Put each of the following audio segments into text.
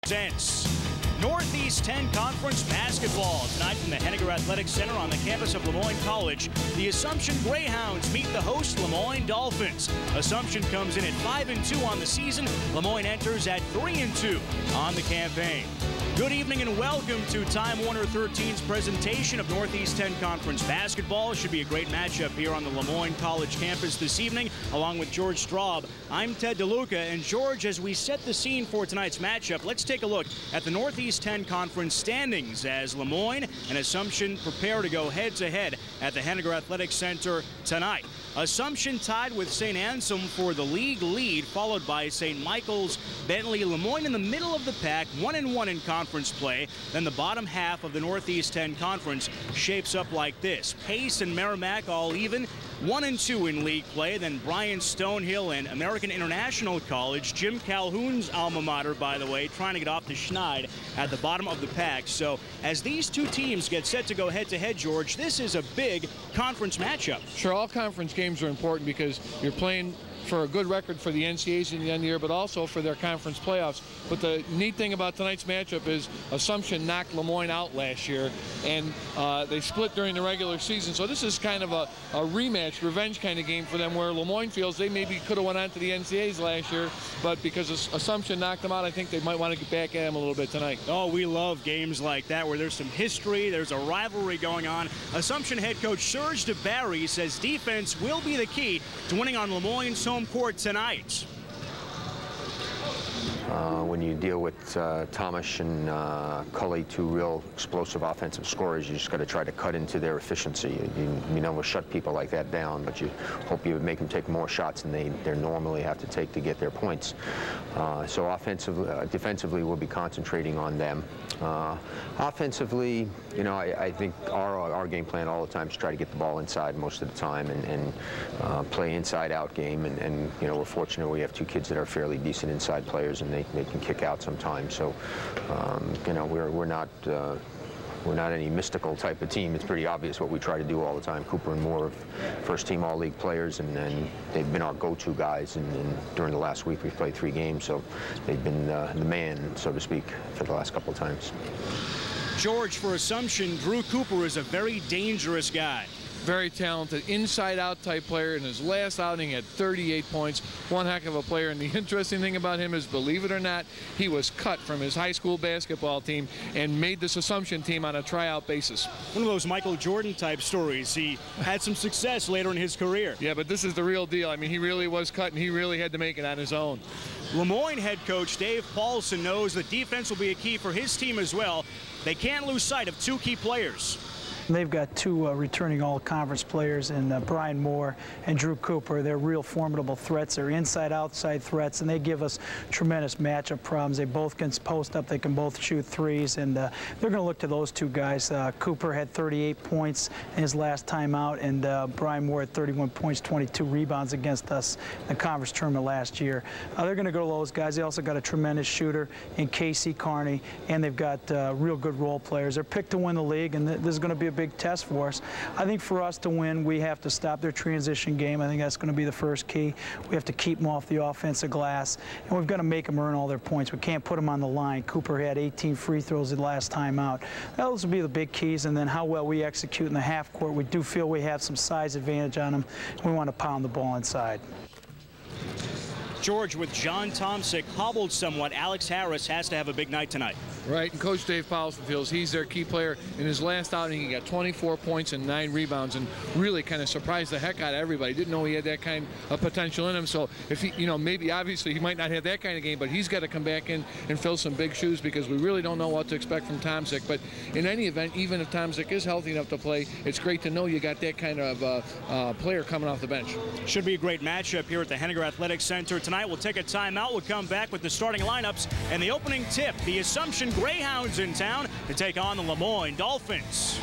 presents Northeast 10 Conference Basketball. Tonight from the Henniger Athletic Center on the campus of Moyne College, the Assumption Greyhounds meet the host Moyne Dolphins. Assumption comes in at 5-2 on the season. Moyne enters at 3-2 on the campaign. Good evening and welcome to Time Warner 13's presentation of Northeast 10 Conference Basketball. It should be a great matchup here on the Moyne College campus this evening, along with George Straub. I'm Ted DeLuca, and George, as we set the scene for tonight's matchup, let's take a look at the Northeast 10 Conference standings as Moyne and Assumption prepare to go head-to-head at the Henniger Athletic Center tonight. Assumption tied with St. Anselm for the league lead, followed by St. Michael's, Bentley, Moyne in the middle of the pack, 1-1 in conference play. Then the bottom half of the Northeast 10 Conference shapes up like this. Pace and Merrimack all even, 1-2 in league play. Then Bryan Stonehill and American International College, Jim Calhoun's alma mater, by the way, trying to get off the schneid at the bottom of the pack. So as these two teams get set to go head-to-head, George, this is a big conference matchup. Sure, all conference games are important because you're playing for a good record for the NCAAs in the end of the year, but also for their conference playoffs. But the neat thing about tonight's matchup is Assumption knocked Moyne out last year, and they split during the regular season. So this is kind of a rematch, revenge kind of game for them, where Moyne feels they maybe could have went on to the NCAAs last year, but because Assumption knocked them out, I think they might want to get back at them a little bit tonight. Oh, we love games like that where there's some history, there's a rivalry going on. Assumption head coach Serge DeBarry says defense will be the key to winning on Moyne's home court tonight. When you deal with Thomas and Cully, two real explosive offensive scorers, you just got to try to cut into their efficiency. You know, we'll shut people like that down, but you hope you would make them take more shots than they normally have to take to get their points. So defensively, we'll be concentrating on them. Offensively, you know, I think our game plan all the time is try to get the ball inside most of the time and play inside-out game. And you know, we're fortunate we have two kids that are fairly decent inside players, and they can kick out sometimes. So you know, we're not any mystical type of team. It's pretty obvious what we try to do all the time. Cooper and Moore, first-team all-league players, and they've been our go-to guys. And during the last week, we've played 3 games, so they've been the man, so to speak, for the last couple of times. George, for Assumption, Drew Cooper is a very dangerous guy. Very talented, inside-out type player. In his last outing at 38 points. One heck of a player. And the interesting thing about him is, believe it or not, he was cut from his high school basketball team and made this Assumption team on a tryout basis. One of those Michael Jordan type stories. He had some success later in his career. Yeah, but this is the real deal. I mean, he really was cut, and he really had to make it on his own. Moyne head coach Dave Paulson knows that defense will be a key for his team as well. They can't lose sight of 2 key players. They've got 2 returning all-conference players in Brian Moore and Drew Cooper. They're real formidable threats. They're inside-outside threats, and they give us tremendous matchup problems. They both can post up. They can both shoot threes, and they're going to look to those 2 guys. Cooper had 38 points in his last time out, and Brian Moore had 31 points, 22 rebounds against us in the conference tournament last year. They're going to go to those guys. They also got a tremendous shooter in Casey Carney, and they've got real good role players. They're picked to win the league, and this is going to be a big test for us. I think for us to win, we have to stop their transition game. I think that's going to be the first key. We have to keep them off the offensive glass, and we've got to make them earn all their points. We can't put them on the line. Cooper had 18 free throws the last time out. Those will be the big keys, and then how well we execute in the half court. We do feel we have some size advantage on them. We want to pound the ball inside. George, with John Tomsic hobbled somewhat, Alex Harris has to have a big night tonight. Right, and Coach Dave Paulson feels he's their key player. In his last outing, he got 24 points and 9 rebounds, and really kind of surprised the heck out of everybody. Didn't know he had that kind of potential in him. So if he, you know, maybe obviously he might not have that kind of game, but he's got to come back in and fill some big shoes because we really don't know what to expect from Tomsic. But in any event, even if Tomsic is healthy enough to play, it's great to know you got that kind of player coming off the bench. Should be a great matchup here at the Henniger Athletic Center tonight. We'll take a timeout. We'll come back with the starting lineups and the opening tip. The Assumption Greyhounds in town to take on the Moyne Dolphins.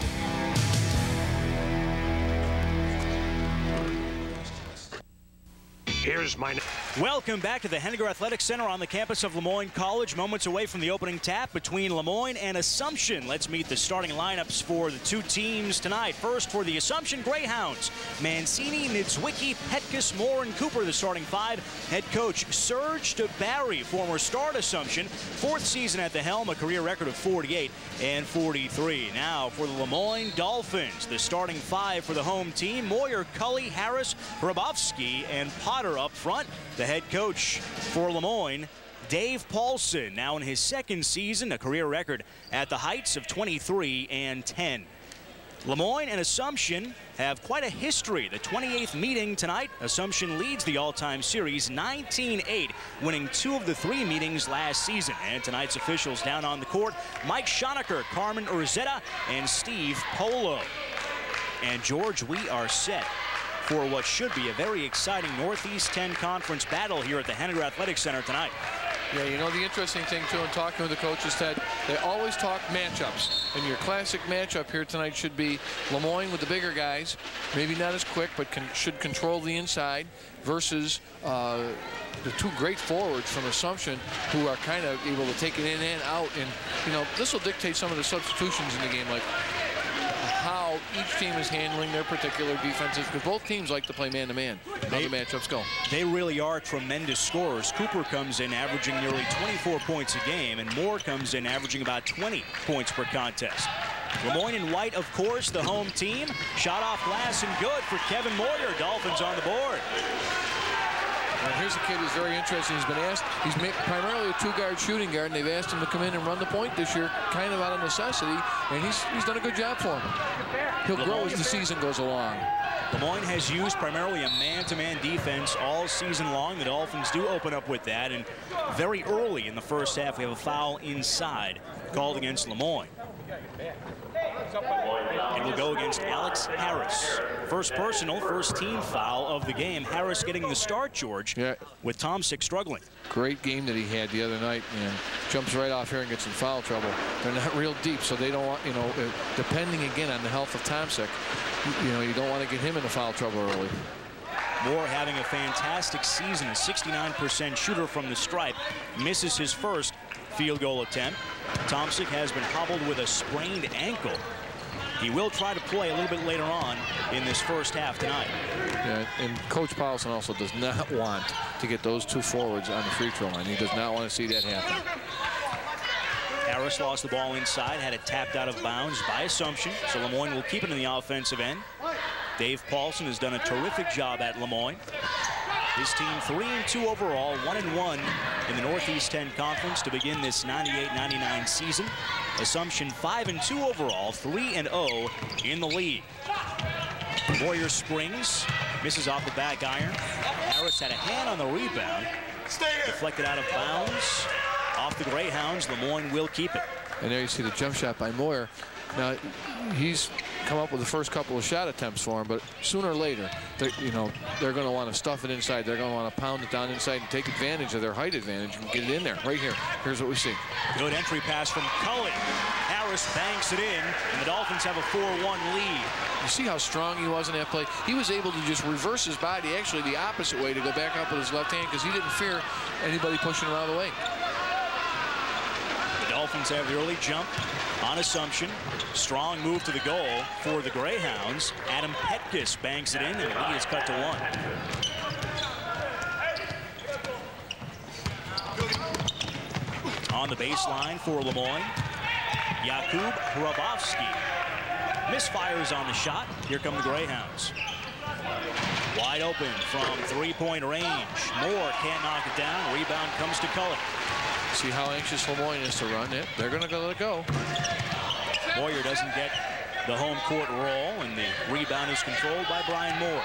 Here's my Welcome back to the Henniger Athletic Center on the campus of Moyne College. Moments away from the opening tap between Moyne and Assumption. Let's meet the starting lineups for the two teams tonight. First, for the Assumption Greyhounds, Mancini, Niedzwiecki, Petkus, Moore, and Cooper, the starting five. Head coach Serge DeBarry, former star at Assumption, fourth season at the helm, a career record of 48 and 43. Now for the Lemoyne Dolphins, the starting five for the home team: Moyer, Cully, Harris, Hrabowski, and Potter up front. The head coach for Lemoyne, Dave Paulson, now in his second season, a career record at the Heights of 23 and 10. Lemoyne and Assumption have quite a history. The 28th meeting tonight, Assumption leads the all-time series 19-8, winning 2 of the 3 meetings last season. And tonight's officials down on the court: Mike Schonecker, Carmen Urzetta, and Steve Polo. And George, we are set for what should be a very exciting Northeast 10 Conference battle here at the Henniger Athletic Center tonight. Yeah, you know, the interesting thing, too, in talking with the coaches, Ted, they always talk matchups. And your classic matchup here tonight should be Lemoyne with the bigger guys, maybe not as quick, but should control the inside, versus the 2 great forwards from Assumption who are kind of able to take it in and out. And, you know, this will dictate some of the substitutions in the game, like how each team is handling their particular defenses, because both teams like to play man-to-man. How the matchups go. They really are tremendous scorers. Cooper comes in averaging nearly 24 points a game, and Moore comes in averaging about 20 points per contest. Lemoyne in white, of course, the home team. Shot off glass and good for Kevin Moyer. Dolphins on the board. And here's a kid who's very interesting. He's been asked, he's primarily a 2-guard shooting guard, and they've asked him to come in and run the point this year, kind of out of necessity, and he's done a good job for him. He'll grow as the season goes along. Lemoyne has used primarily a man-to-man defense all season long. The Dolphins do open up with that, and very early in the first half, we have a foul inside called against Lemoyne. It will go against Alex Harris. First personal, first team foul of the game. Harris getting the start, George, with Tomsic struggling. Great game that he had the other night, and jumps right off here and gets in foul trouble. They're not real deep, so they don't want, you know, depending again on the health of Tomsic, you know, you don't want to get him into foul trouble early. Moore having a fantastic season, a 69% shooter from the stripe, misses his first field goal attempt. Tomsic has been hobbled with a sprained ankle. He will try to play a little bit later on in this first half tonight. Yeah, and Coach Paulson also does not want to get those 2 forwards on the free throw line. He does not want to see that happen. Harris lost the ball inside, had it tapped out of bounds by Assumption, so Lemoyne will keep it in the offensive end. Dave Paulson has done a terrific job at Lemoyne. His team 3-2 overall, 1-1 in the Northeast 10 Conference to begin this 98-99 season. Assumption 5-2 overall, 3-0 in the league. Moyer springs, misses off the back iron. Harris had a hand on the rebound, deflected out of bounds. Off the Greyhounds, Lemoyne will keep it. And there you see the jump shot by Moyer. Now, he's come up with the first couple of shot attempts for him, but sooner or later, they're going to want to stuff it inside. They're going to want to pound it down inside and take advantage of their height advantage and get it in there. Right here. Here's what we see. Good entry pass from Cully. Harris banks it in, and the Dolphins have a 4-1 lead. You see how strong he was in that play? He was able to just reverse his body actually the opposite way to go back up with his left hand because he didn't fear anybody pushing him out of the way. The Dolphins have the early jump on Assumption. Strong move to the goal for the Greyhounds. Adam Petkus banks it in, and the lead is cut to 1. On the baseline for Lemoyne, Jakub Hrabowski misfires on the shot. Here come the Greyhounds. Wide open from 3-point range. Moore can't knock it down. Rebound comes to Cully. See how anxious Lemoyne is to run it. They're going to let it go. Moyer doesn't get the home court roll, and the rebound is controlled by Brian Moore.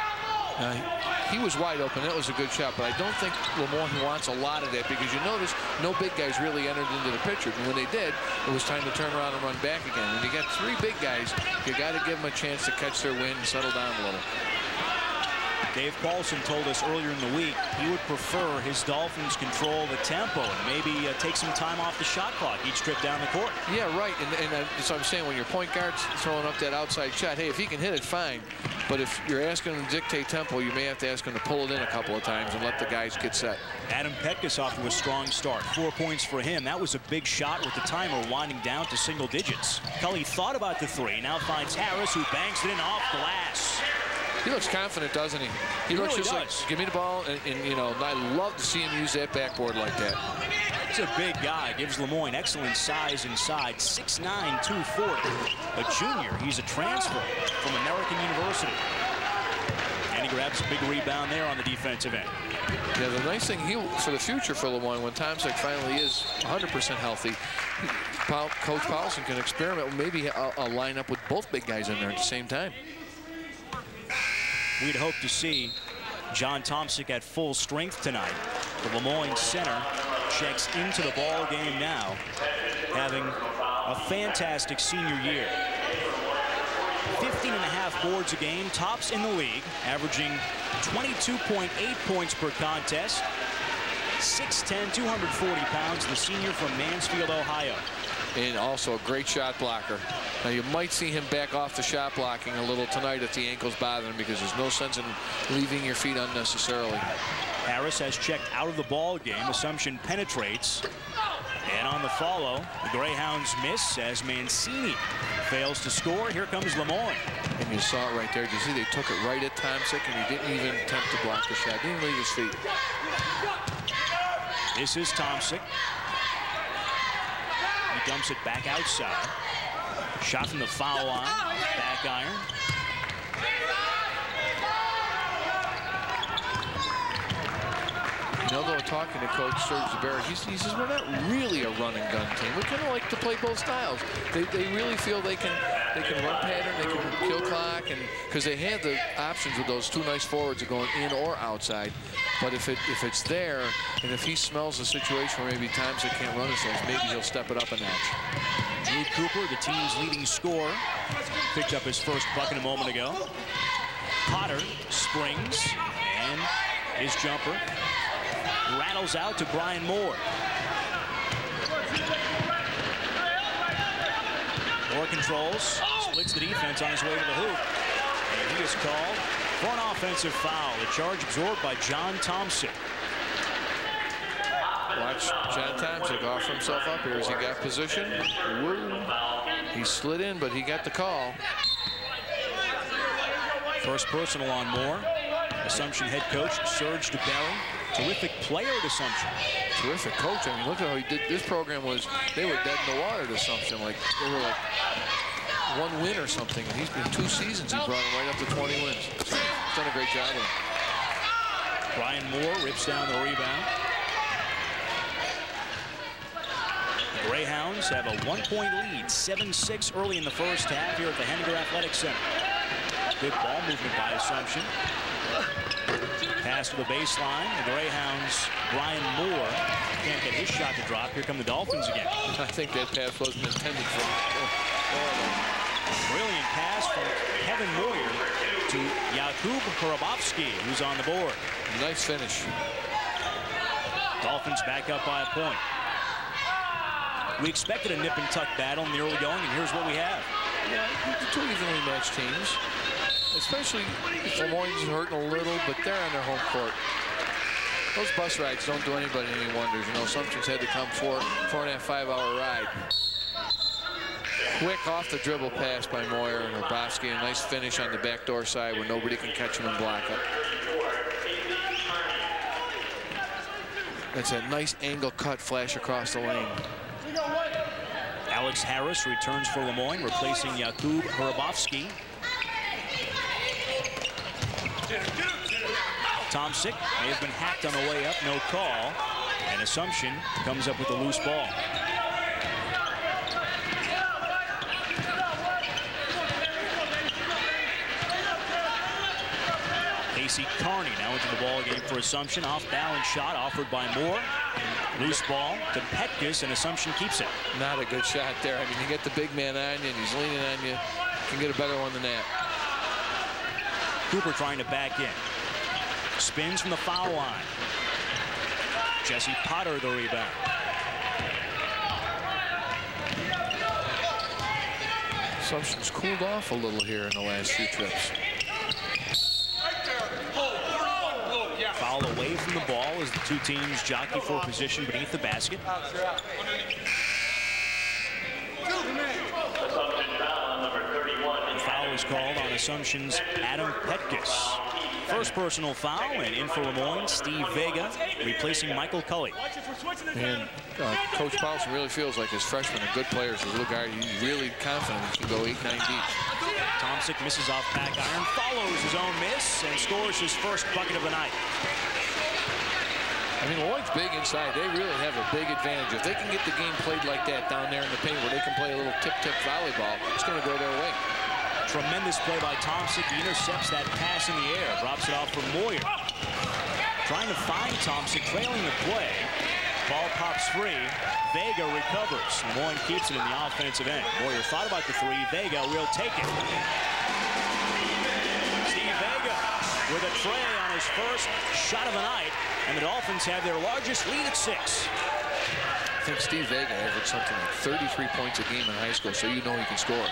He was wide open. That was a good shot, but I don't think Lemoyne wants a lot of that because you notice no big guys really entered into the picture. And when they did, it was time to turn around and run back again. When you got 3 big guys, you got to give them a chance to catch their wind and settle down a little. Dave Paulson told us earlier in the week he would prefer his Dolphins control the tempo and maybe take some time off the shot clock each trip down the court. Yeah, right. And that's what I'm saying. When your point guard's throwing up that outside shot, hey, if he can hit it, fine. But if you're asking him to dictate tempo, you may have to ask him to pull it in a couple of times and let the guys get set. Adam Petkus off to a strong start. 4 points for him. That was a big shot with the timer winding down to single digits. Cully thought about the three. Now finds Harris, who bangs it in off glass. He looks confident, doesn't he? He looks really just does. like, give me the ball, and you know, I love to see him use that backboard like that. He's a big guy. Gives Lemoyne excellent size inside. 6'9", 240. A junior. He's a transfer from American University. And he grabs a big rebound there on the defensive end. Yeah, the nice thing for the future for Lemoyne, when Tomczyk finally is 100% healthy, Coach Paulson can experiment with maybe a lineup with both big guys in there at the same time. We'd hope to see John Tomczyk at full strength tonight. The Lemoyne center checks into the ball game now, having a fantastic senior year. 15.5 boards a game, tops in the league, averaging 22.8 points per contest. 6'10", 240 pounds, the senior from Mansfield, Ohio. And also a great shot blocker. Now you might see him back off the shot blocking a little tonight if the ankle's bothering him, because there's no sense in leaving your feet unnecessarily. Harris has checked out of the ball game. Assumption penetrates. And on the follow, the Greyhounds miss as Mancini fails to score. Here comes Lemoyne. And you saw it right there. You see they took it right at Tomczyk, and he didn't even attempt to block the shot. Didn't leave his feet. This is Tomczyk. He dumps it back outside. Shot from the foul line. Back iron. You know, though, talking to Coach Serge Zubair, he says we're not really a run and gun team. We kind of like to play both styles. They really feel they can run pattern, they can kill clock, and because they have the options with those two nice forwards of going in or outside. But if it's there, and if he smells a situation where maybe Tomczyk can't run his things, maybe he'll step it up a notch. Drew Cooper, the team's leading scorer, picked up his first bucket a moment ago. Potter springs, and his jumper rattles out to Brian Moore. Moore controls, splits the defense on his way to the hoop. And he is called for an offensive foul. The charge absorbed by John Tomczyk. Watch John Tomczyk offer himself up here as he got position. Woo. He slid in, but he got the call. First personal on Moore. Assumption head coach Serge Zubair. Terrific player at Assumption. Terrific coach. I mean, look at how he did. This program was, they were dead in the water at Assumption. Like, they were like 1 win or something. And he's been 2 seasons. He brought them right up to 20 wins. He's done a great job with him. Brian Moore rips down the rebound. The Greyhounds have a 1-point lead, 7-6 early in the first half here at the Henniger Athletic Center. Good ball movement by Assumption. Pass to the baseline. The Greyhounds, Brian Moore, can't get his shot to drop. Here come the Dolphins again. I think that pass wasn't intended for him. Brilliant pass from Kevin Moyer to Jakub Hrabowski, who's on the board. Nice finish. Dolphins back up by a point. We expected a nip and tuck battle in the early going, and here's what we have. Yeah, the 2 evenly matched teams. Especially if Lemoyne's hurting a little, but they're on their home court. Those bus rides don't do anybody any wonders. You know, Assumption's had to come 4.5, 5-hour ride. Quick off the dribble pass by Moyer and Hrabowski. A nice finish on the backdoor side where nobody can catch him and block it. That's a nice angle cut flash across the lane. Alex Harris returns for Lemoyne, replacing Jakub Hrabowski. Tomczyk may have been hacked on the way up, no call. And Assumption comes up with a loose ball. Casey Carney now into the ball game for Assumption. Off-balance shot offered by Moore. Loose ball to Petkus, and Assumption keeps it. Not a good shot there. I mean, you get the big man on you, and he's leaning on you. You can get a better one than that. Cooper trying to back in. Spins from the foul line. Jesse Potter the rebound. Assumption's cooled off a little here in the last few trips. away from the ball as the two teams jockey for position beneath the basket. The foul is called on Assumption's Adam Petkus. First personal foul, and in for Lemoyne, Steve Vega, replacing Michael Cully. And Coach Paulson really feels like his freshmen are good players. His little guy, he's really confident he can go 8-9 deep. Tomczyk misses off back iron, follows his own miss, and scores his first bucket of the night. I mean, Moyne's big inside. They really have a big advantage. If they can get the game played like that down there in the paint where they can play a little tip-tip volleyball, it's going to go their way. Tremendous play by Tomczyk. He intercepts that pass in the air, drops it off for Moyne. Trying to find Tomczyk, trailing the play. Ball pops free. Vega recovers. Moyne keeps it in the offensive end. Moyne thought about the three. Vega will take it. Steve Vega with a tray on his first shot of the night, and the Dolphins have their largest lead at 6. I think Steve Vega averaged something like 33 points a game in high school, so you know he can score.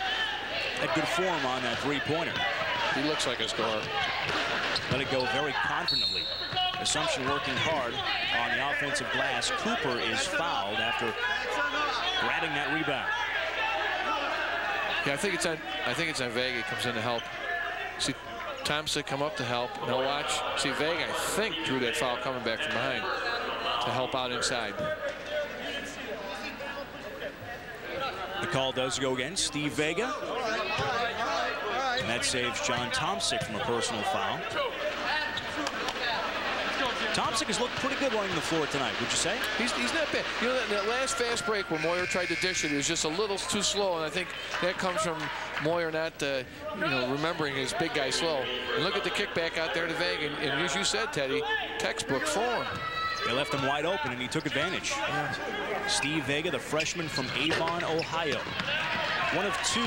Had good form on that three-pointer. He looks like a scorer. Let it go very confidently. Assumption working hard on the offensive glass. Cooper is fouled after grabbing that rebound. Yeah, I think it's on Vega. He comes in to help. See Tomczyk come up to help. Now watch. See Vega, I think, drew that foul coming back from behind to help out inside. The call does go against Steve Vega. And that saves John Tomczyk from a personal foul. Tomczyk has looked pretty good running the floor tonight, would you say? He's not bad. You know, that last fast break where Moyne tried to dish it, he was just a little too slow, and I think that comes from Moyne not, remembering his big guy slow. And look at the kickback out there to Vega, and as you said, Teddy, textbook form. They left him wide open, and he took advantage. Yeah. Steve Vega, the freshman from Avon, Ohio. 1 of 2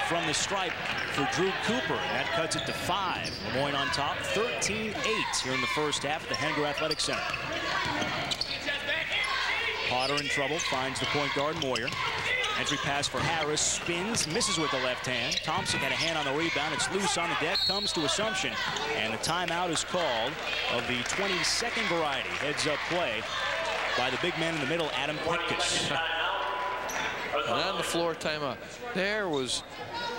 from the stripe for Drew Cooper. That cuts it to 5. Lemoyne on top, 13-8 here in the first half at the Henniger Athletic Center. Potter in trouble, finds the point guard, Moyne. Entry pass for Harris, spins, misses with the left hand. Tomczyk had a hand on the rebound. It's loose on the deck, comes to Assumption. And the timeout is called of the 22nd variety. Heads up play by the big man in the middle, Adam Petkus. And on the floor, timeout. There was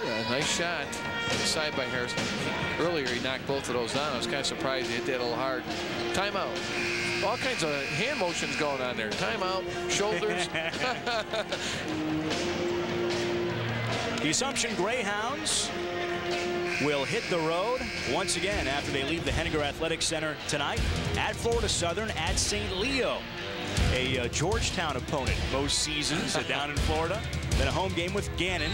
a nice shot inside by Harris. Earlier, he knocked both of those down. I was kind of surprised he hit that a little hard. Timeout. All kinds of hand motions going on there. Timeout, shoulders. The Assumption Greyhounds will hit the road once again after they leave the Henniger Athletic Center tonight at Florida Southern at St. Leo. A Georgetown opponent most seasons down in Florida. Then a home game with Gannon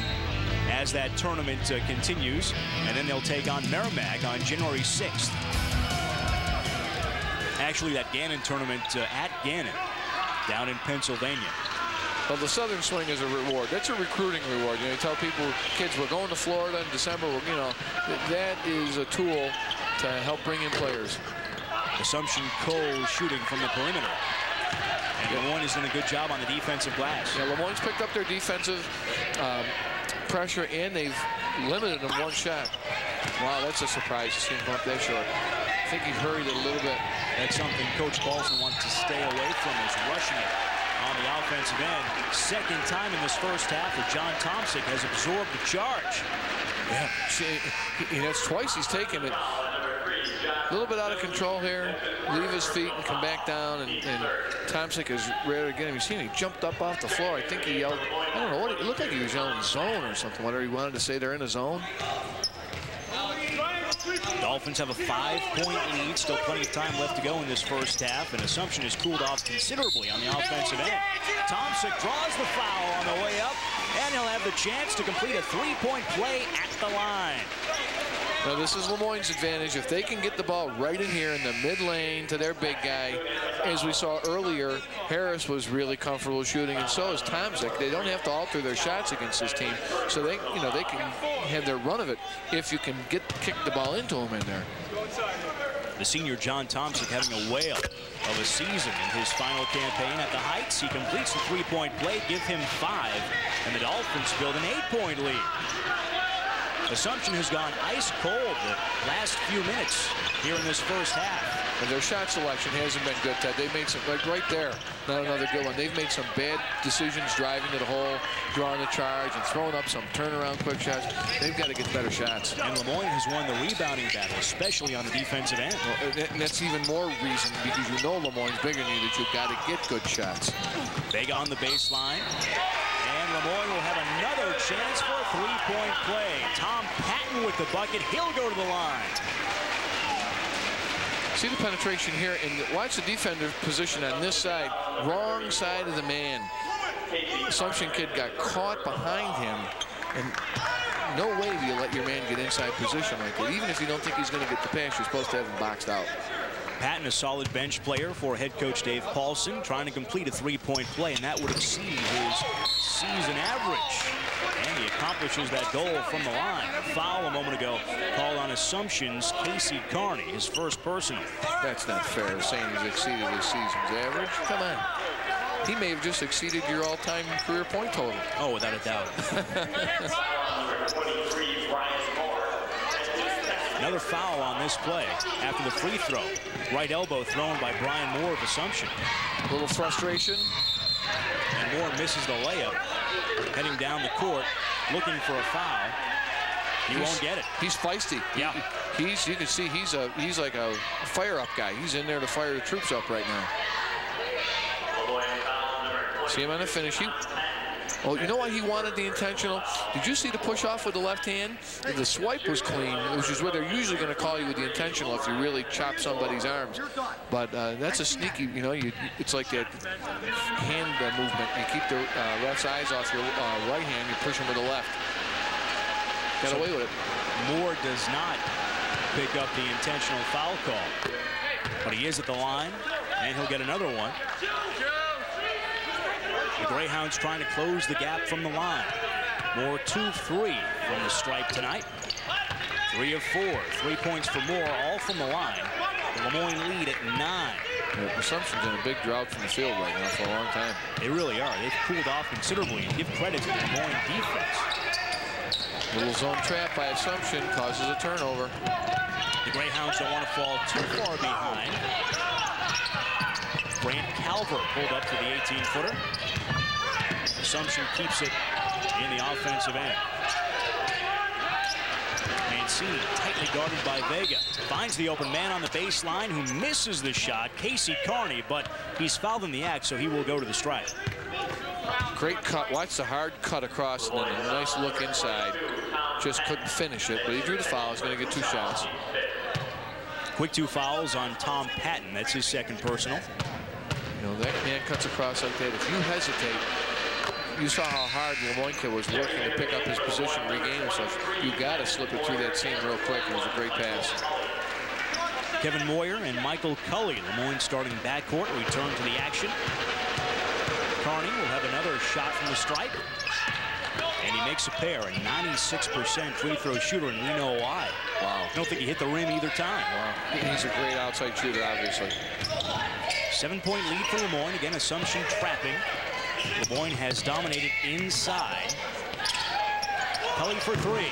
as that tournament continues. And then they'll take on Merrimack on January 6th. Actually, that Gannon tournament at Gannon down in Pennsylvania. Well, the Southern Swing is a reward. That's a recruiting reward. You know, you tell people, kids, we're going to Florida in December. You know, that is a tool to help bring in players. Assumption Cole shooting from the perimeter. And Lemoyne has done a good job on the defensive glass. Yeah, Lemoyne's picked up their defensive pressure, and they've limited them 1 shot. Wow, that's a surprise to see him go up that short. I think he hurried it a little bit. That's something Coach Paulson wants to stay away from, is rushing it on the offensive end. Second time in this first half that John Tomczyk has absorbed the charge. Yeah, that's twice he's taken it. A little bit out of control here. Leave his feet and come back down, and Tomczyk is ready to get him. You see him, he jumped up off the floor. I think he yelled, I don't know what, it looked like he was yelling zone or something, whether he wanted to say they're in a zone. Dolphins have a 5-point lead. Still plenty of time left to go in this first half, and Assumption has cooled off considerably on the offensive end. Tomczyk draws the foul on the way up, and he'll have the chance to complete a 3-point play at the line. Now, this is Lemoyne's advantage. If they can get the ball right in here in the mid lane to their big guy, as we saw earlier, Harris was really comfortable shooting, and so is Tomczyk. They don't have to alter their shots against this team, so they can have their run of it if you can kick the ball into them in there. The senior John Tomczyk having a whale of a season in his final campaign at the Heights. He completes the 3-point play, give him 5, and the Dolphins build an 8-point lead. Assumption has gone ice cold the last few minutes here in this first half. And their shot selection hasn't been good, Ted. They've made some, like right there, not another good one. They've made some bad decisions driving to the hole, drawing the charge, and throwing up some turnaround quick shots. They've got to get better shots. And Lemoyne has won the rebounding battle, especially on the defensive end. Well, and that's even more reason, because you know Lemoyne's bigger than you, that you've got to get good shots. Vega on the baseline. And Lemoyne will have another chance for a three-point play. Tom Patton with the bucket. He'll go to the line. See the penetration here, and watch the defender position on this side, wrong side of the man. Assumption kid got caught behind him, and no way do you let your man get inside position like that. Even if you don't think he's going to get the pass, you're supposed to have him boxed out. Patton, a solid bench player for head coach Dave Paulson, trying to complete a three-point play, and that would exceed his season average. And he accomplishes that goal from the line. A foul a moment ago called on Assumption's Casey Carney, his first personal. That's not fair, saying he's exceeded his season's average. Come on. He may have just exceeded your all-time career point total. Oh, without a doubt. Another foul on this play after the free throw. Right elbow thrown by Brian Moore of Assumption. A little frustration. And Moore misses the layup. Heading down the court, looking for a foul. He won't get it. He's feisty. Yeah. You can see he's like a fire-up guy. He's in there to fire the troops up right now. See him on the finish. Oh, you know why he wanted the intentional? Did you see the push off with the left hand? The swipe was clean, which is where they're usually going to call you with the intentional if you really chop somebody's arms. But that's a sneaky, you know, it's like that hand movement. You keep the ref's eyes off your right hand, you push him with the left. Got away with it. Moore does not pick up the intentional foul call. But he is at the line, and he'll get another one. The Greyhounds trying to close the gap from the line. Moore 2-3 from the stripe tonight. 3 of 4. 3 points for Moore, all from the line. The Lemoyne lead at 9. Yeah, Assumption's in a big drought from the field right now for a long time. They really are. They've cooled off considerably, and give credit to the Lemoyne defense. Little zone trap by Assumption causes a turnover. The Greyhounds don't want to fall too far behind. Brant Calvert pulled up to the 18-footer. Assumption keeps it in the offensive end. Mancini tightly guarded by Vega. Finds the open man on the baseline who misses the shot. Casey Carney, but he's fouled in the act, so he will go to the strike. Great cut. Watch the hard cut across and then a nice look inside. Just couldn't finish it, but he drew the foul. He's going to get 2 shots. Quick 2 fouls on Tom Patton. That's his second personal. You know, that man cuts across like that. If you hesitate, you saw how hard Lemoyne kid was working to pick up his position, regain himself. You got to slip it through that seam real quick. It was a great pass. Kevin Moyer and Michael Cully, Lemoyne starting backcourt, return to the action. Carney will have another shot from the stripe. And he makes a pair, a 96% free throw shooter, and we know why. Wow. I don't think he hit the rim either time. Wow. He's a great outside shooter, obviously. 7-point lead for Lemoyne. Again, Assumption trapping. Lemoyne has dominated inside. Cully for 3. Bang!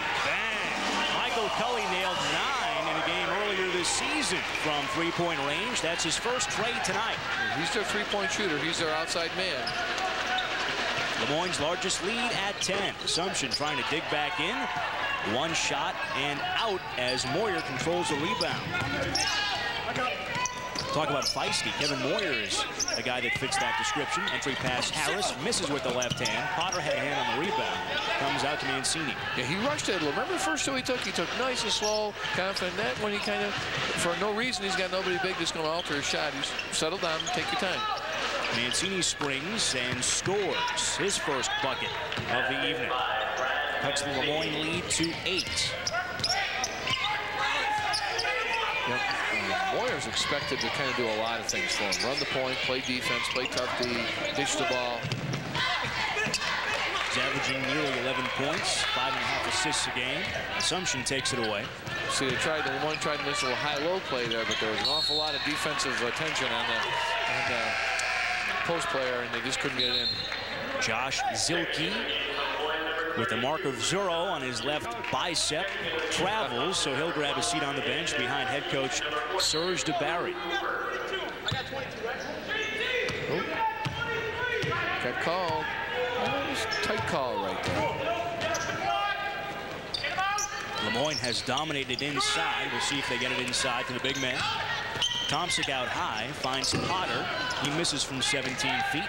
Michael Cully nailed 9 in a game earlier this season from 3-point range. That's his first trade tonight. He's their 3-point shooter. He's their outside man. Lemoyne's largest lead at 10. Assumption trying to dig back in. 1 shot and out as Moyer controls the rebound. Talk about feisty. Kevin Moyer is a guy that fits that description. Entry pass Harris, misses with the left hand. Potter had a hand on the rebound. Comes out to Mancini. Yeah, he rushed it. Remember the first 2 he took? He took nice and slow, confident. That when he kind of, for no reason, he's got nobody big that's going to alter his shot. He's settled down, take your time. Mancini springs and scores his first bucket of the evening. Cuts the Lemoyne lead to 8. Yep. Moyer's expected to kind of do a lot of things for him. Run the point, play defense, play tough D, dish the ball. He's averaging nearly 11 points, 5.5 assists a game. Assumption takes it away. See, Lemoyne tried to miss a little high-low play there, but there was an awful lot of defensive attention on the post player, and they just couldn't get it in. Josh Zilke with the mark of 0 on his left bicep, travels, so he'll grab a seat on the bench behind head coach Serge DeBarry. Oh. Got called. That was a tight call right there. Moyne has dominated inside. We'll see if they get it inside to the big man. Tomczyk out high, finds Potter. He misses from 17 feet.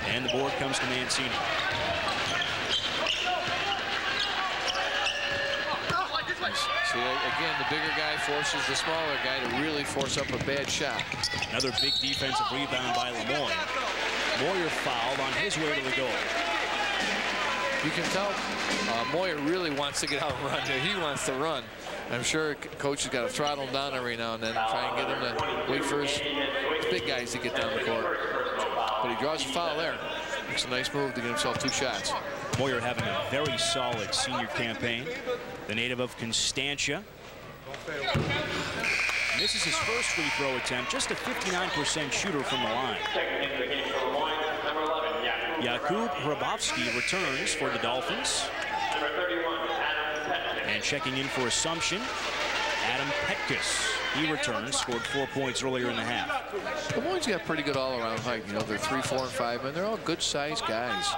And the board comes to Mancini. See, again, the bigger guy forces the smaller guy to really force up a bad shot. Another big defensive rebound by Moyne. Moyer fouled on his way to the goal. You can tell Moyer really wants to get out and run there. He wants to run. I'm sure coach has got to throttle him down every now and then and try and get him to wait for his big guys to get down the court. But he draws a foul there. Makes a nice move to get himself 2 shots. Moyer having a very solid senior campaign. The native of Constantia. Misses his first free throw attempt, just a 59% shooter from the line. Jakub Hrabowski returns for the Dolphins. And checking in for Assumption, Adam Petkus. He returns, scored 4 points earlier in the half. The Moyne's got pretty good all-around height. You know, they're 3, 4, and 5 men. They're all good-sized guys.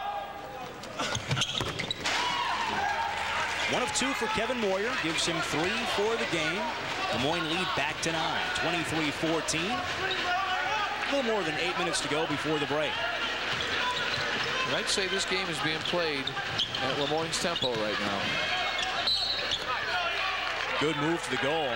1 of 2 for Kevin Moyer, gives him 3 for the game. The Moyne lead back to 9, 23-14. A little more than 8 minutes to go before the break. And I'd say this game is being played at Lemoyne's tempo right now. Good move to the goal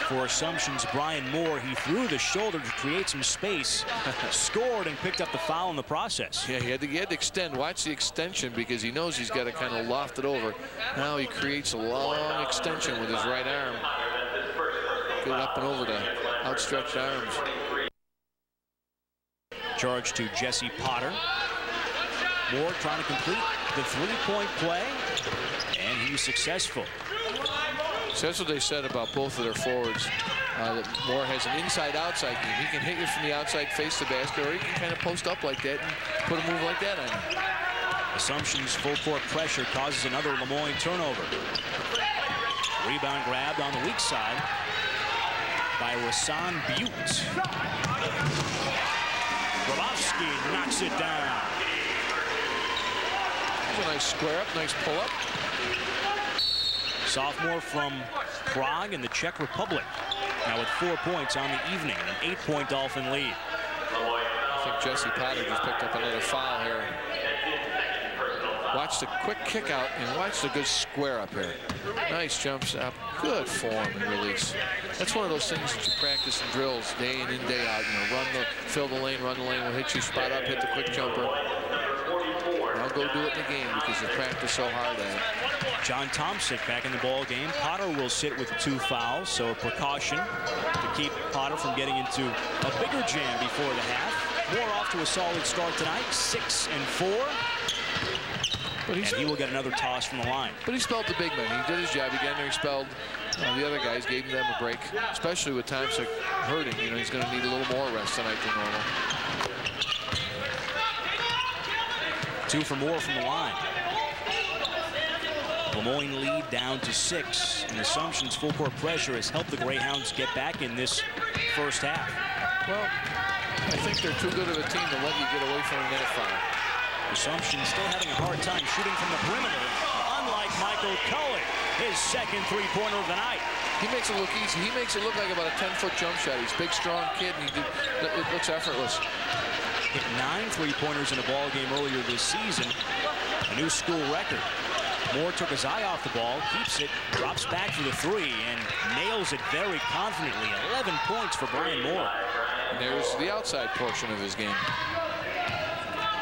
for Assumption's Brian Moore. He threw the shoulder to create some space, scored, and picked up the foul in the process. Yeah, he had to extend. Watch the extension because he knows he's got to kind of loft it over. Now he creates a long extension with his right arm. Get it up and over to outstretched arms. Charge to Jesse Potter. Moore trying to complete the 3-point play, and he's successful. So that's what they said about both of their forwards. That Moore has an inside-outside game. He can hit you from the outside, face the basket, or he can kind of post up like that and put a move like that on you. Assumption's full-court pressure causes another Lemoyne turnover. Rebound grabbed on the weak side by Rasan Butte. Hrabowski knocks it down. That's a nice square up, nice pull up. Sophomore from Prague in the Czech Republic. Now with 4 points on the evening, an 8-point Dolphin lead. I think Jesse Potter just picked up another foul here. Watch the quick kick out and watch the good square up here. Nice jumps up, good form and release. That's one of those things that you practice in drills day in and day out. You know, fill the lane, run the lane, will hit you spot up, hit the quick jumper. Now go do it in the game because you practice so hard at it. John Tomczyk back in the ball game. Potter will sit with 2 fouls, so a precaution to keep Potter from getting into a bigger jam before the half. Moore off to a solid start tonight, 6 and 4. But he will get another toss from the line. But he spelled the big man. He did his job. He got in there, he spelled the other guys, gave them a break, especially with Tomczyk hurting. You know, he's going to need a little more rest tonight than normal. 2 for Moore from the line. Lemoyne lead down to 6, and Assumption's full-court pressure has helped the Greyhounds get back in this first half. Well, I think they're too good of a team to let you get away from a net foul. Assumption still having a hard time shooting from the perimeter, unlike Michael Cullen, his second 3-pointer of the night. He makes it look easy. He makes it look like about a 10-foot jump shot. He's a big, strong kid, and it looks effortless. Hit 9 3-pointers in a ball game earlier this season, a new school record. Moore took his eye off the ball, keeps it, drops back for the 3, and nails it very confidently. 11 points for Brian Moore. And there's the outside portion of his game.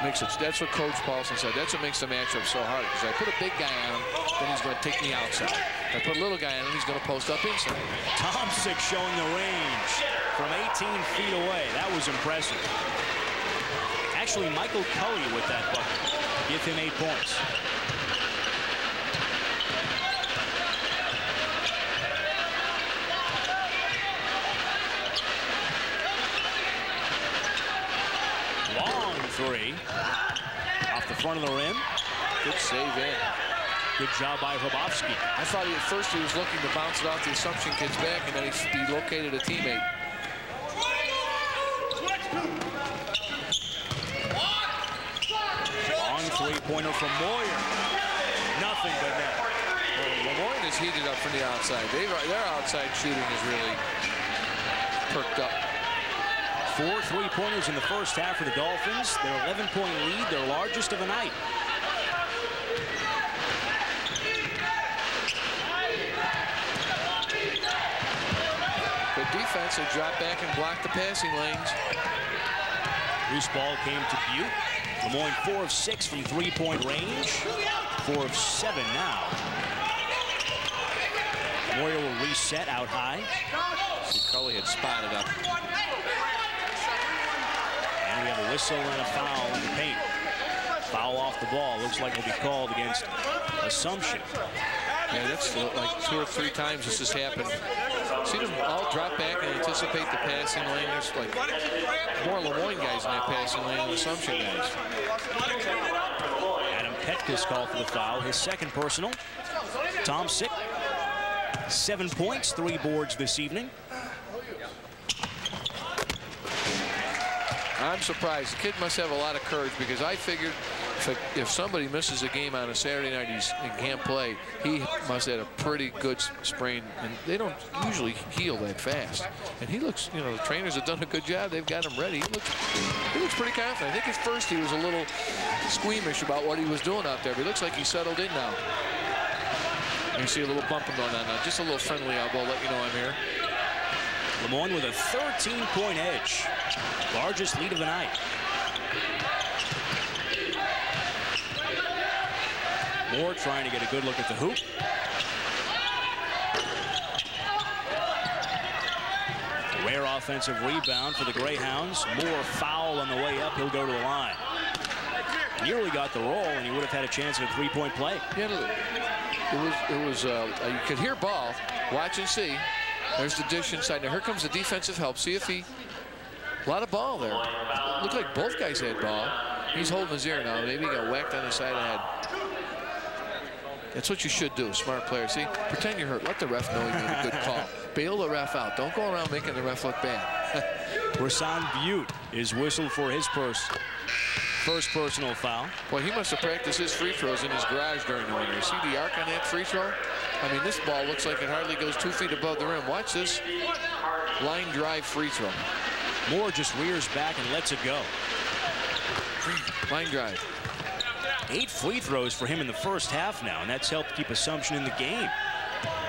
That's what Coach Paulson said. That's what makes the matchup so hard. Because I put a big guy on him, then he's going to take me outside. If I put a little guy on him, he's going to post up inside. Tomczyk showing the range from 18 feet away. That was impressive. Actually, Michael Cully with that bucket. Give him 8 points. Long 3 off the front of the rim. Good save in. Good job by Hrabowski. I thought at first he was looking to bounce it off the Assumption kid's back, and then he located a teammate. Long three-pointer from Moyne. Nothing but net. Well, Moyne is heated up from the outside. Their outside shooting is really perked up. 4 3-pointers in the first half for the Dolphins. Their 11-point lead, their largest of the night. Good defense. They dropped back and blocked the passing lanes. Loose ball came to Butte. Lemoyne 4 of 6 from three-point range. 4 of 7 now. Moyer will reset out high. See, Cully had spotted up. And we have a whistle and a foul in the paint. Foul off the ball. Looks like it'll be called against Assumption. Yeah, that's like 2 or 3 times this has happened. See them all drop back and anticipate the passing lane. There's like more Lemoyne guys in that passing lane than Assumption guys. Adam Petkus called for the foul, his second personal. Tom Sick, 7 points, 3 boards this evening. I'm surprised. The kid must have a lot of courage, because I figured if somebody misses a game on a Saturday night and can't play, he must have had a pretty good sprain, and they don't usually heal that fast. And he looks, you know, the trainers have done a good job. They've got him ready. He looks pretty confident. I think at first he was a little squeamish about what he was doing out there, but it looks like he's settled in now. You see a little bumping going on now. Just a little friendly elbow, let you know I'm here. Lemoyne with a 13-point edge. Largest lead of the night. Moore trying to get a good look at the hoop. Rare offensive rebound for the Greyhounds. Moore foul on the way up. He'll go to the line. Nearly got the roll, and he would have had a chance at a 3-point play. Yeah, it was you could hear ball. Watch and see. There's the dish inside. Now here comes the defensive help. See if he... A lot of ball there. Looked like both guys had ball. He's holding his ear now. Maybe he got whacked on the side of the head. That's what you should do, smart player. See, pretend you're hurt. Let the ref know you made a good call. Bail the ref out. Don't go around making the ref look bad. Rasan Butte is whistled for his first personal foul. Well, he must have practiced his free throws in his garage during the winter. See the arc on that free throw? I mean, this ball looks like it hardly goes 2 feet above the rim. Watch this line drive free throw. Moore just rears back and lets it go. Line drive. 8 free throws for him in the first half now, and that's helped keep Assumption in the game.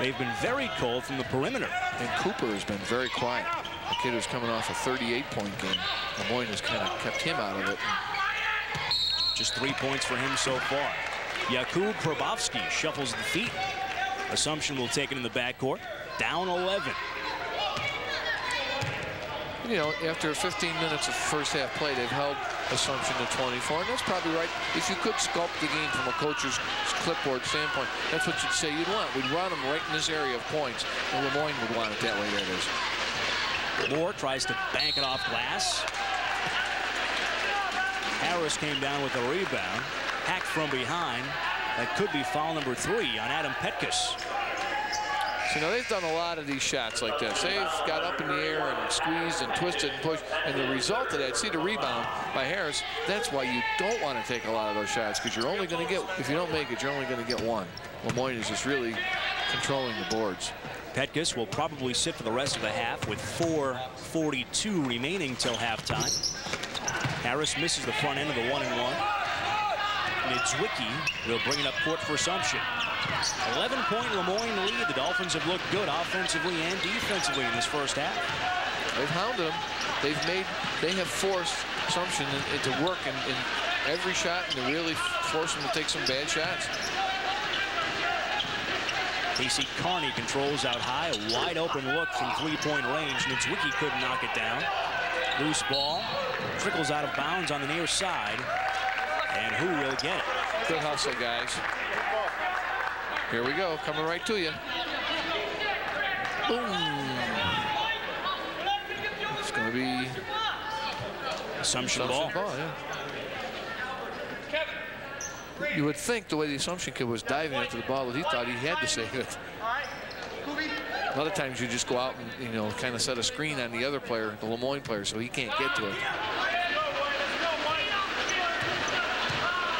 They've been very cold from the perimeter. And Cooper has been very quiet. The kid who's coming off a 38-point game. Moyne has kind of kept him out of it. Just 3 points for him so far. Jakub Hrabowski shuffles the feet. Assumption will take it in the backcourt. Down 11. You know, after 15 minutes of first half play, they've held Assumption to 24, and that's probably right. If you could sculpt the game from a coach's clipboard standpoint, that's what you'd say you'd want. We'd run them right in this area of points, and Lemoyne would want it that way. There it is. Moore tries to bank it off glass. Harris came down with a rebound. Hacked from behind. That could be foul number 3 on Adam Petkus. So now they've done a lot of these shots like this. They've got up in the air and squeezed and twisted and pushed, and the result of that, see the rebound by Harris, that's why you don't want to take a lot of those shots, because you're only going to get, if you don't make it, you're only going to get 1. Lemoyne is just really controlling the boards. Petkus will probably sit for the rest of the half with 4:42 remaining till halftime. Harris misses the front end of the 1-and-1. Niedzwiecki will bring it up court for Assumption. 11-point Lemoyne lead. The Dolphins have looked good offensively and defensively in this first half. They've hounded them. They have forced Assumption into work in every shot, and to really force them to take some bad shots. Casey Carney controls out high. A wide open look from 3-point range. Niedzwiecki couldn't knock it down. Loose ball. Trickles out of bounds on the near side. And who will get it? Good hustle, guys. Here we go, coming right to you. Boom. It's going to be Assumption ball. Yeah. You would think the way the Assumption kid was diving after the ball that he thought he had to save it. A lot of times you just go out and, you know, kind of set a screen on the other player, the Lemoyne player, so he can't get to it.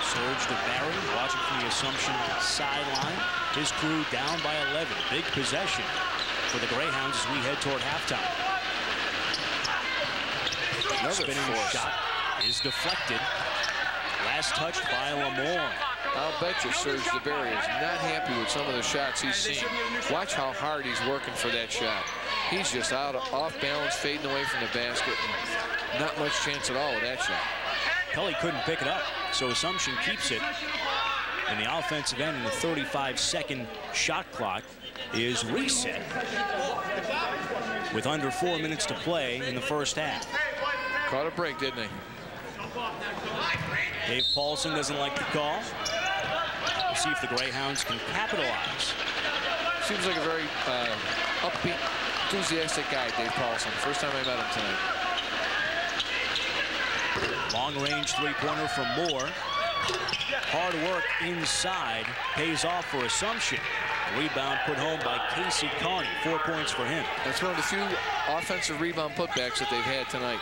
Serge DeBarry watching from the Assumption sideline. His crew down by 11. Big possession for the Greyhounds as we head toward halftime. Another spinning shot is deflected. Last touched by Lemoyne. I'll bet you Serge DeBarry is not happy with some of the shots he's seen. Watch how hard he's working for that shot. He's just off balance, fading away from the basket, and not much chance at all with that shot. Kelly couldn't pick it up, so Assumption keeps it. And the offensive end in the 35-second shot clock is reset with under 4 minutes to play in the first half. Caught a break, didn't he? Dave Paulson doesn't like the call. We'll see if the Greyhounds can capitalize. Seems like a very upbeat, enthusiastic guy, Dave Paulson. First time I met him tonight. Long-range three-pointer from Moore. Hard work inside pays off for Assumption. Rebound put home by Casey Carney. 4 points for him. That's one of the few offensive rebound putbacks that they've had tonight.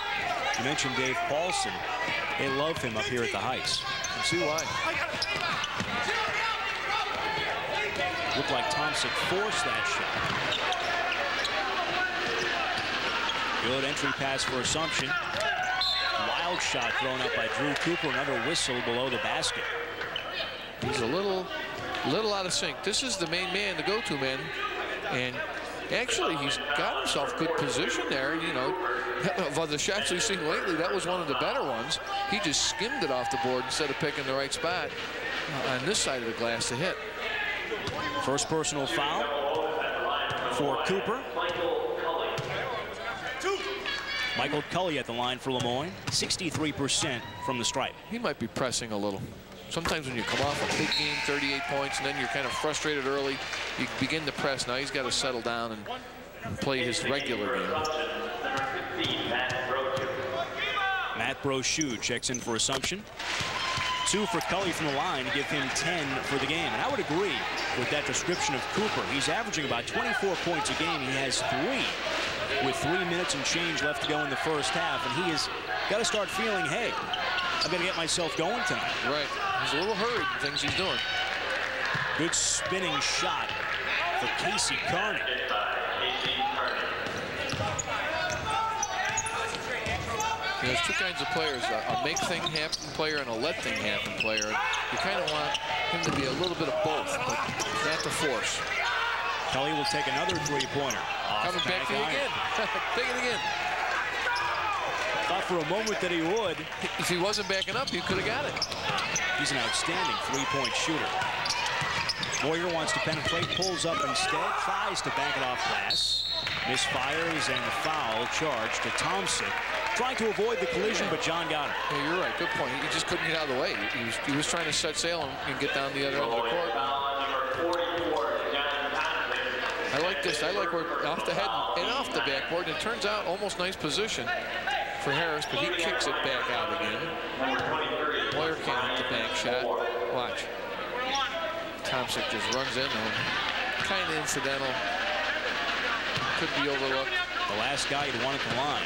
You mentioned Dave Paulson. They love him up here at the Heights. You can see why. Looked like Thompson forced that shot. Good entry pass for Assumption. Wild shot thrown up by Drew Cooper. Another whistle below the basket. He's a little out of sync. This is the main man, the go-to man, and actually he's got himself good position there. You know, of the shots we've seen lately, that was one of the better ones. He just skimmed it off the board instead of picking the right spot on this side of the glass to hit. First personal foul for Cooper. Michael Cully at the line for Lemoyne. 63% from the stripe. He might be pressing a little. Sometimes when you come off a big game, 38 points, and then you're kind of frustrated early, you begin to press. Now he's got to settle down and play his regular game. Matt Brochu checks in for Assumption. 2 for Cully from the line to give him 10 for the game. And I would agree with that description of Cooper. He's averaging about 24 points a game. He has 3 with 3 minutes and change left to go in the first half. And he has got to start feeling, hey, I'm going to get myself going tonight. Right. He's a little hurried in things he's doing. Good spinning shot for Casey Carney. There's two kinds of players, a make thing happen player and a let thing happen player. You kind of want him to be a little bit of both, but not the force. Kelly will take another three-pointer. Coming back to you again. Take it again. Thought for a moment that he would. If he wasn't backing up, he could have got it. He's an outstanding three-point shooter. Moyer wants to penetrate, pulls up instead, tries to bank it off glass. Misfires and foul charge to Thompson. Trying to avoid the collision, but John got it. Yeah, you're right. Good point. He just couldn't get out of the way. He was trying to set sail and get down the other end of the court. I like this. I like where off the head and off the backboard. And it turns out almost nice position for Harris, but he kicks it back out again. Moyer can't hit the bank shot. Watch. Thompson just runs into him. Kind of incidental. Could be overlooked. The last guy you'd want at the line.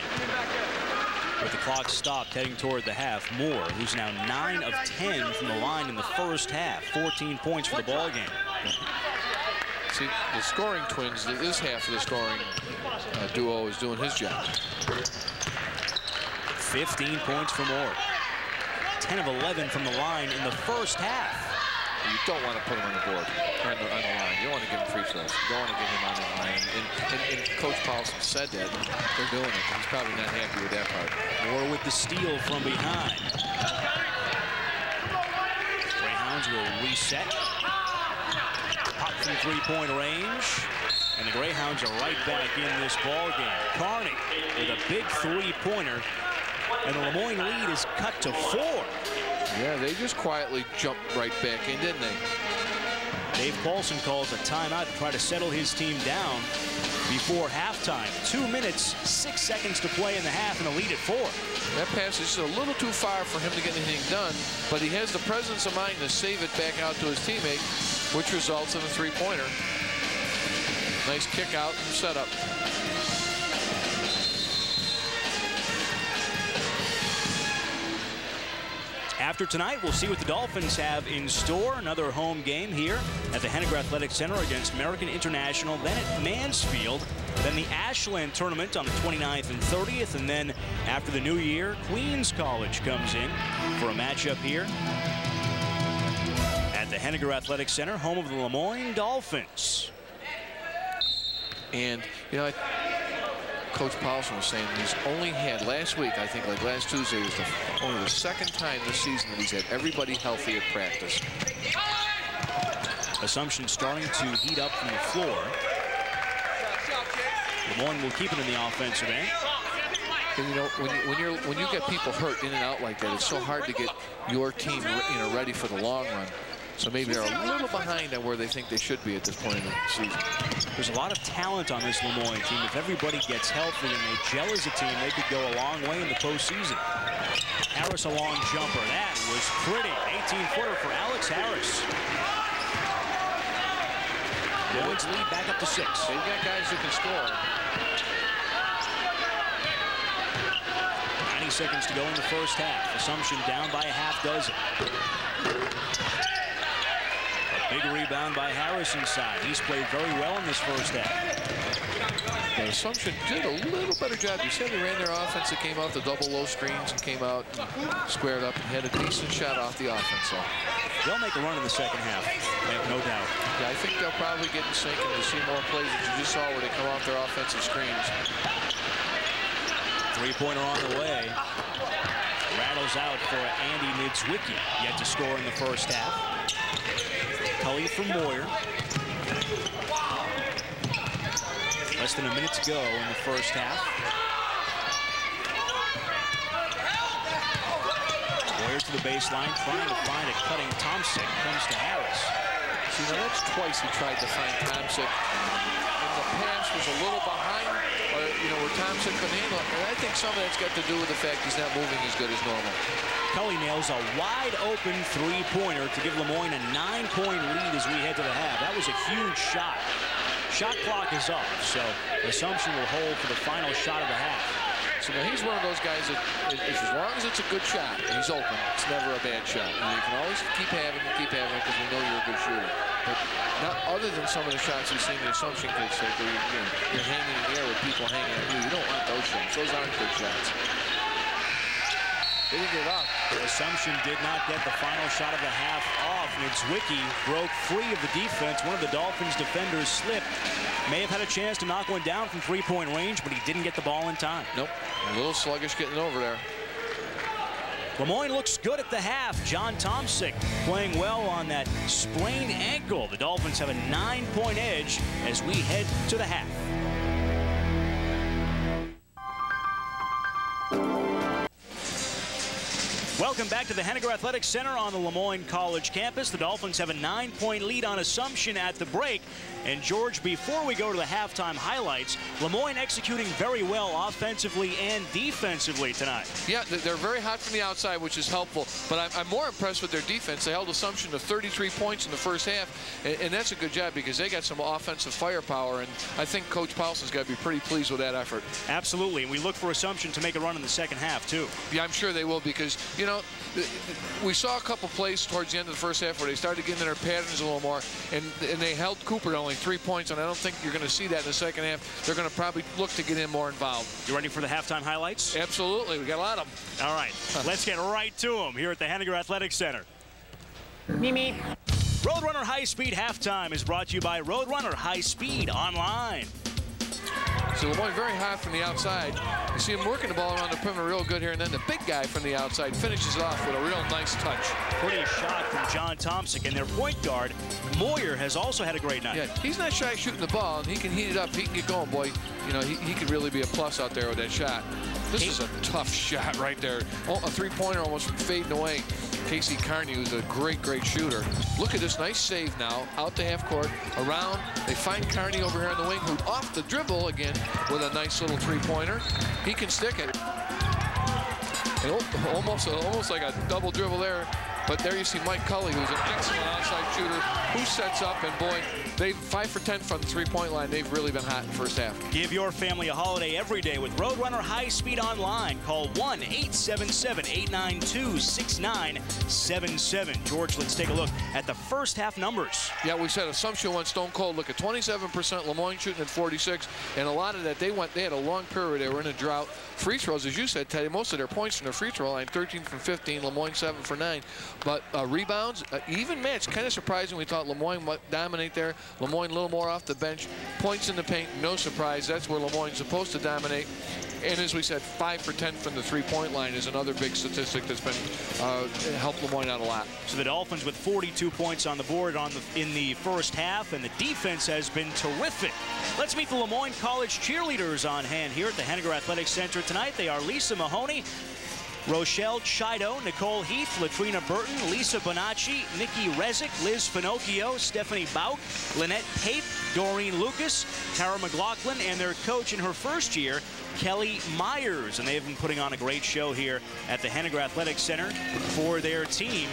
With the clock stopped heading toward the half, Moore, who's now 9 of 10 from the line in the first half. 14 points for the ball game. See, the scoring twins, this half of the scoring duo is doing his job. 15 points for Moore. 10 of 11 from the line in the first half. You don't want to put him on the board, on the line. You don't want to give him free throws. You don't want to get him on the line. And Coach Paulson said that. They're doing it. He's probably not happy with that part. Moore with the steal from behind. Greyhounds will reset. Pop from three-point range. And the Greyhounds are right back in this ball game. Carney with a big three-pointer. And the Lemoyne lead is cut to 4. Yeah, they just quietly jumped right back in, didn't they? Dave Paulson calls a timeout to try to settle his team down. before halftime. 2 minutes, 6 seconds to play in the half, and a lead at 4. That pass is just a little too far for him to get anything done, but he has the presence of mind to save it back out to his teammate, which results in a three-pointer. Nice kick out and setup. After tonight, we'll see what the Dolphins have in store. Another home game here at the Henniger Athletic Center against American International, then at Mansfield, then the Ashland tournament on the 29th and 30th, and then after the new year, Queens College comes in for a matchup here at the Henniger Athletic Center, home of the Moyne Dolphins. And, you know, Coach Paulson was saying he's only had last week, I think like last Tuesday was only the second time this season that he's had everybody healthy at practice. Assumption starting to heat up from the floor. Moyne will keep it in the offensive end. And you know, when you get people hurt in and out like that, it's so hard to get your team, you know, ready for the long run. So maybe they're a little behind on where they think they should be at this point in the season. There's a lot of talent on this Moyne team. If everybody gets healthy and they gel as a team, they could go a long way in the postseason. Harris, a long jumper. That was pretty. 18-footer for Alex Harris. Moyne's lead back up to 6. They've got guys who can score. 90 seconds to go in the first half. Assumption down by a half dozen. Big rebound by Harris inside. He's played very well in this first half. The Assumption did a little better job. You said they ran their offense that came out the double low screens and came out and squared up and had a decent shot off the offense. So they'll make a run in the second half, no doubt. Yeah, I think they'll probably get in sync and to see more plays that you just saw where they come off their offensive screens. Three-pointer on the way. Rattles out for Andy Nidzwicki, yet to score in the first half. Cully from Moyer. Less than a minute to go in the first half. Moyer to the baseline, trying to find a cutting Thompson. Comes to Harris. See, now that's twice he tried to find Thompson. And the pass was a little behind, or, you know, where Thompson couldn't handle it. And I think some of that's got to do with the fact he's not moving as good as normal. Cully nails a wide-open three-pointer to give Moyne a 9-point lead as we head to the half. That was a huge shot. Shot clock is up, so Assumption will hold for the final shot of the half. So now he's one of those guys that, as long as it's a good shot, he's open, it's never a bad shot. And you can always keep having it because we know you're a good shooter. But not other than some of the shots you've seen the Assumption kids take, where you're hanging in the air with people hanging on you. You don't want those shots. Those aren't good shots. They didn't get it off. Assumption did not get the final shot of the half off. Nidzwicki broke free of the defense. One of the Dolphins defenders slipped. May have had a chance to knock one down from three-point range, but he didn't get the ball in time. Nope. A little sluggish getting over there. Moyne looks good at the half. John Tomczyk playing well on that sprained ankle. The Dolphins have a 9-point edge as we head to the half. Welcome back to the Henniger Athletic Center on the Moyne College campus. The Dolphins have a 9-point lead on Assumption at the break. And George, before we go to the halftime highlights, Moyne executing very well offensively and defensively tonight. Yeah, they're very hot from the outside, which is helpful. But I'm more impressed with their defense. They held Assumption to 33 points in the first half, and that's a good job because they got some offensive firepower. And I think Coach Paulson's got to be pretty pleased with that effort. Absolutely, and we look for Assumption to make a run in the second half too. Yeah, I'm sure they will because, you know, we saw a couple plays towards the end of the first half where they started getting in their patterns a little more, and they held Cooper to only 3 points, and I don't think you're going to see that in the second half. They're going to probably look to get in more involved. You ready for the halftime highlights? Absolutely. We got a lot of them. All right. Let's get right to them here at the Henniger Athletic Center. Mimi. Roadrunner High Speed Halftime is brought to you by Roadrunner High Speed Online. So Moyne very hot from the outside. You see him working the ball around the perimeter real good here, and then the big guy from the outside finishes it off with a real nice touch. Pretty shot from John Tomczyk, and their point guard, Moyer, has also had a great night. Yeah, he's not shy shooting the ball, and he can heat it up. He can get going, boy. You know, he could really be a plus out there with that shot. This is a tough shot right there. Oh, a three-pointer almost from fading away. Casey Carney, who's a great, great shooter. Look at this nice save now. Out to half court, around. They find Carney over here on the wing, who off the dribble again with a nice little three-pointer. He can stick it. And almost like a double dribble there. But there you see Mike Cully, who's an excellent outside shooter, who sets up, and boy, they 5 for 10 from the three-point line. They've really been hot in the first half. Give your family a holiday every day with Roadrunner High Speed Online. Call 1-877-892-6977. George, let's take a look at the first half numbers. Yeah, we said Assumption went stone cold. Look at 27%, Lemoyne shooting at 46, and a lot of that they had a long period. They were in a drought. Free throws, as you said, Teddy, most of their points from the free throw line, 13 from 15, Lemoyne 7 for 9. But rebounds, even match, kind of surprising. We thought Lemoyne might dominate there. Lemoyne a little more off the bench. Points in the paint, no surprise. That's where Lemoyne's supposed to dominate. And as we said, 5 for 10 from the three-point line is another big statistic that's been helped Lemoyne out a lot. So the Dolphins with 42 points on the board in the first half, and the defense has been terrific. Let's meet the Lemoyne College cheerleaders on hand here at the Henniger Athletic Center tonight. They are Lisa Mahoney, Rochelle Chido, Nicole Heath, Latrina Burton, Lisa Bonacci, Nikki Rezick, Liz Finocchio, Stephanie Bout, Lynette Pape, Doreen Lucas, Tara McLaughlin, and their coach in her first year, Kelly Myers. And they have been putting on a great show here at the Henniger Athletic Center for their team,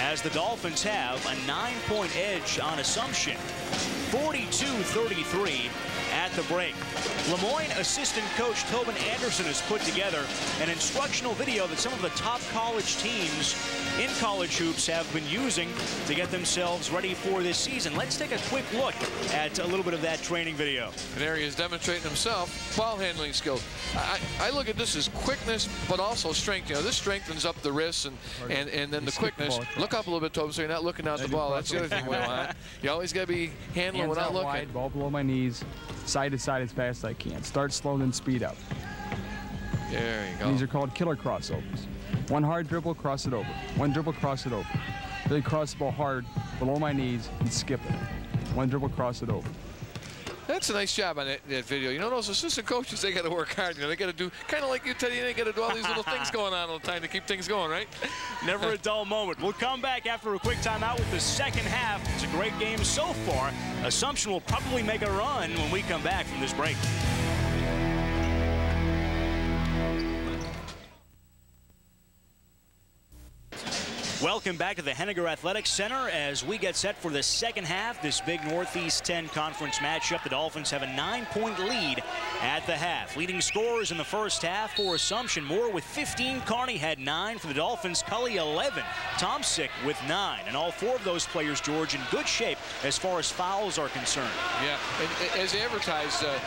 as the Dolphins have a 9-point edge on Assumption, 42-33 at the break. Lemoyne assistant coach Tobin Anderson has put together an instructional video that some of the top college teams in college hoops have been using to get themselves ready for this season. Let's take a quick look at a little bit of that training video. And there he is demonstrating himself ball handling skills. I look at this as quickness, but also strength. You know, this strengthens up the wrists and then the quickness. Look up a little bit, Tobin, so you're not looking out the ball. That's the other thing we want. You always got to be handling without looking. Wide, ball below my knees, side to side as fast as I can. Start slow, then speed up. There you go. These are called killer crossovers. One hard dribble, cross it over. One dribble, cross it over. Really cross the ball hard below my knees and skip it. One dribble, cross it over. That's a nice job on that video. You know, those assistant coaches, they got to work hard. You know, they got to do, kind of like you, Teddy, they got to do all these little things going on all the time to keep things going, right? Never a dull moment. We'll come back after a quick timeout with the second half. It's a great game so far. Assumption will probably make a run when we come back from this break. Welcome back to the Henniger Athletic Center as we get set for the second half. This big Northeast 10 conference matchup. The Dolphins have a 9-point lead at the half. Leading scorers in the first half for Assumption. Moore with 15. Carney had 9 for the Dolphins. Cully 11. Tomsick with 9. And all 4 of those players, George, in good shape as far as fouls are concerned. Yeah, and as advertised, the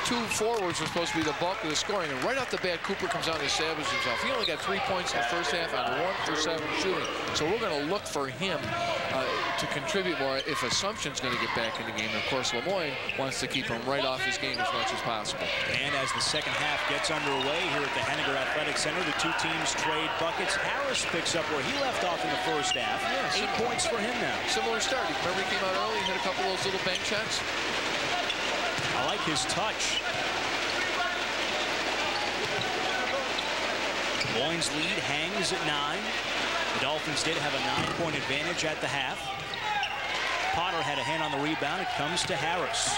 2 forwards were supposed to be the bulk of the scoring. And right off the bat, Cooper comes out and establishes himself. He only got 3 points in the first half on 1 for 7 shooting. So we're going to look for him to contribute more if Assumption's going to get back in the game. And of course, Lemoyne wants to keep him right off his game as much as possible. And as the second half gets underway here at the Henniger Athletic Center, the 2 teams trade buckets. Harris picks up where he left off in the first half. Yeah, 8 points for him now. Similar start. Remember he came out early and hit a couple of those little bank shots? I like his touch. Moyne's lead hangs at 9. The Dolphins did have a 9-point advantage at the half. Potter had a hand on the rebound. It comes to Harris.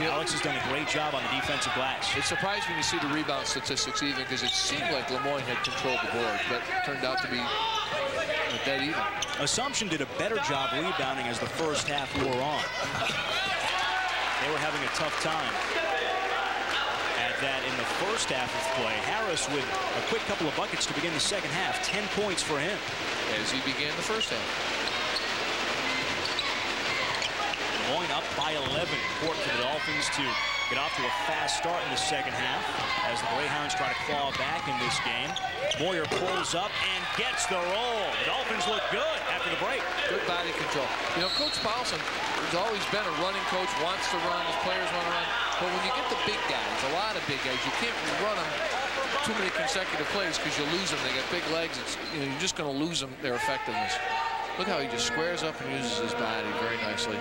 Alex has done a great job on the defensive glass. It's surprising when you see the rebound statistics even, because it seemed like Lemoyne had controlled the board, but it turned out to be dead even. Assumption did a better job rebounding as the first half wore on. They were having a tough time at that in the first half of play. Harris with a quick couple of buckets to begin the second half. 10 points for him. As he began the first half. Moyne up by 11. Important for the Dolphins to get off to a fast start in the second half as the Greyhounds try to claw back in this game. Moyer pulls up and gets the roll. The Dolphins look good after the break. Good body control. You know, Coach Paulson has always been a running coach, wants to run, his players want to run. But when you get the big guys, a lot of big guys, you can't run them too many consecutive plays because you lose them. They got big legs. It's, you know, you're just going to lose them, their effectiveness. Look how he just squares up and uses his body very nicely.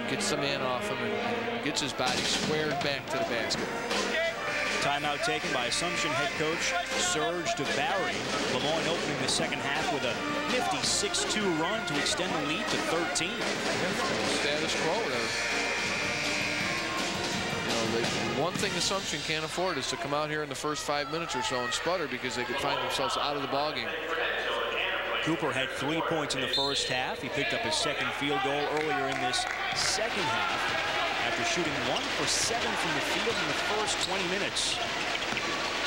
Gets the man off him and gets his body squared back to the basket. Timeout taken by Assumption head coach Serge DeBarry. Lemoyne opening the second half with a nifty 6-2 run to extend the lead to 13. Status quo there. One thing Assumption can't afford is to come out here in the first 5 minutes or so and sputter, because they could find themselves out of the ballgame. Cooper had 3 points in the first half. He picked up his second field goal earlier in this second half after shooting 1 for 7 from the field in the first 20 minutes.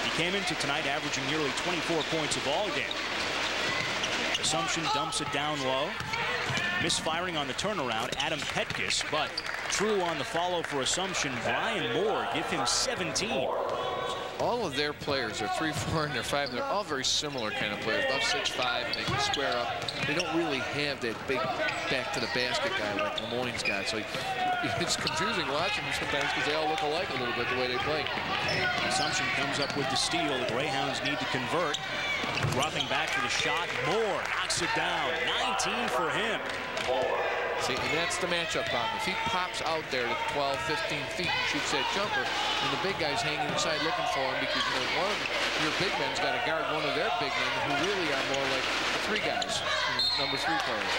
He came into tonight averaging nearly 24 points a ball game. Assumption dumps it down low. Misfiring on the turnaround, Adam Petkus, but true on the follow for Assumption. Brian Moore give him 17. All of their players, they're 3, 4, and they're 5. They're all very similar kind of players, about 6'5", and they can square up. They don't really have that big back to the basket guy like Lemoyne's got. So it's confusing watching them sometimes because they all look alike a little bit the way they play. Assumption comes up with the steal. The Greyhounds need to convert. Dropping back for the shot. Moore knocks it down. 19 for him. See, and that's the matchup problem. If he pops out there to 12, 15 feet and shoots that jumper, and the big guy's hanging inside looking for him, because one of your big men's got to guard one of their big men who really are more like the 3 guys, number 3 players.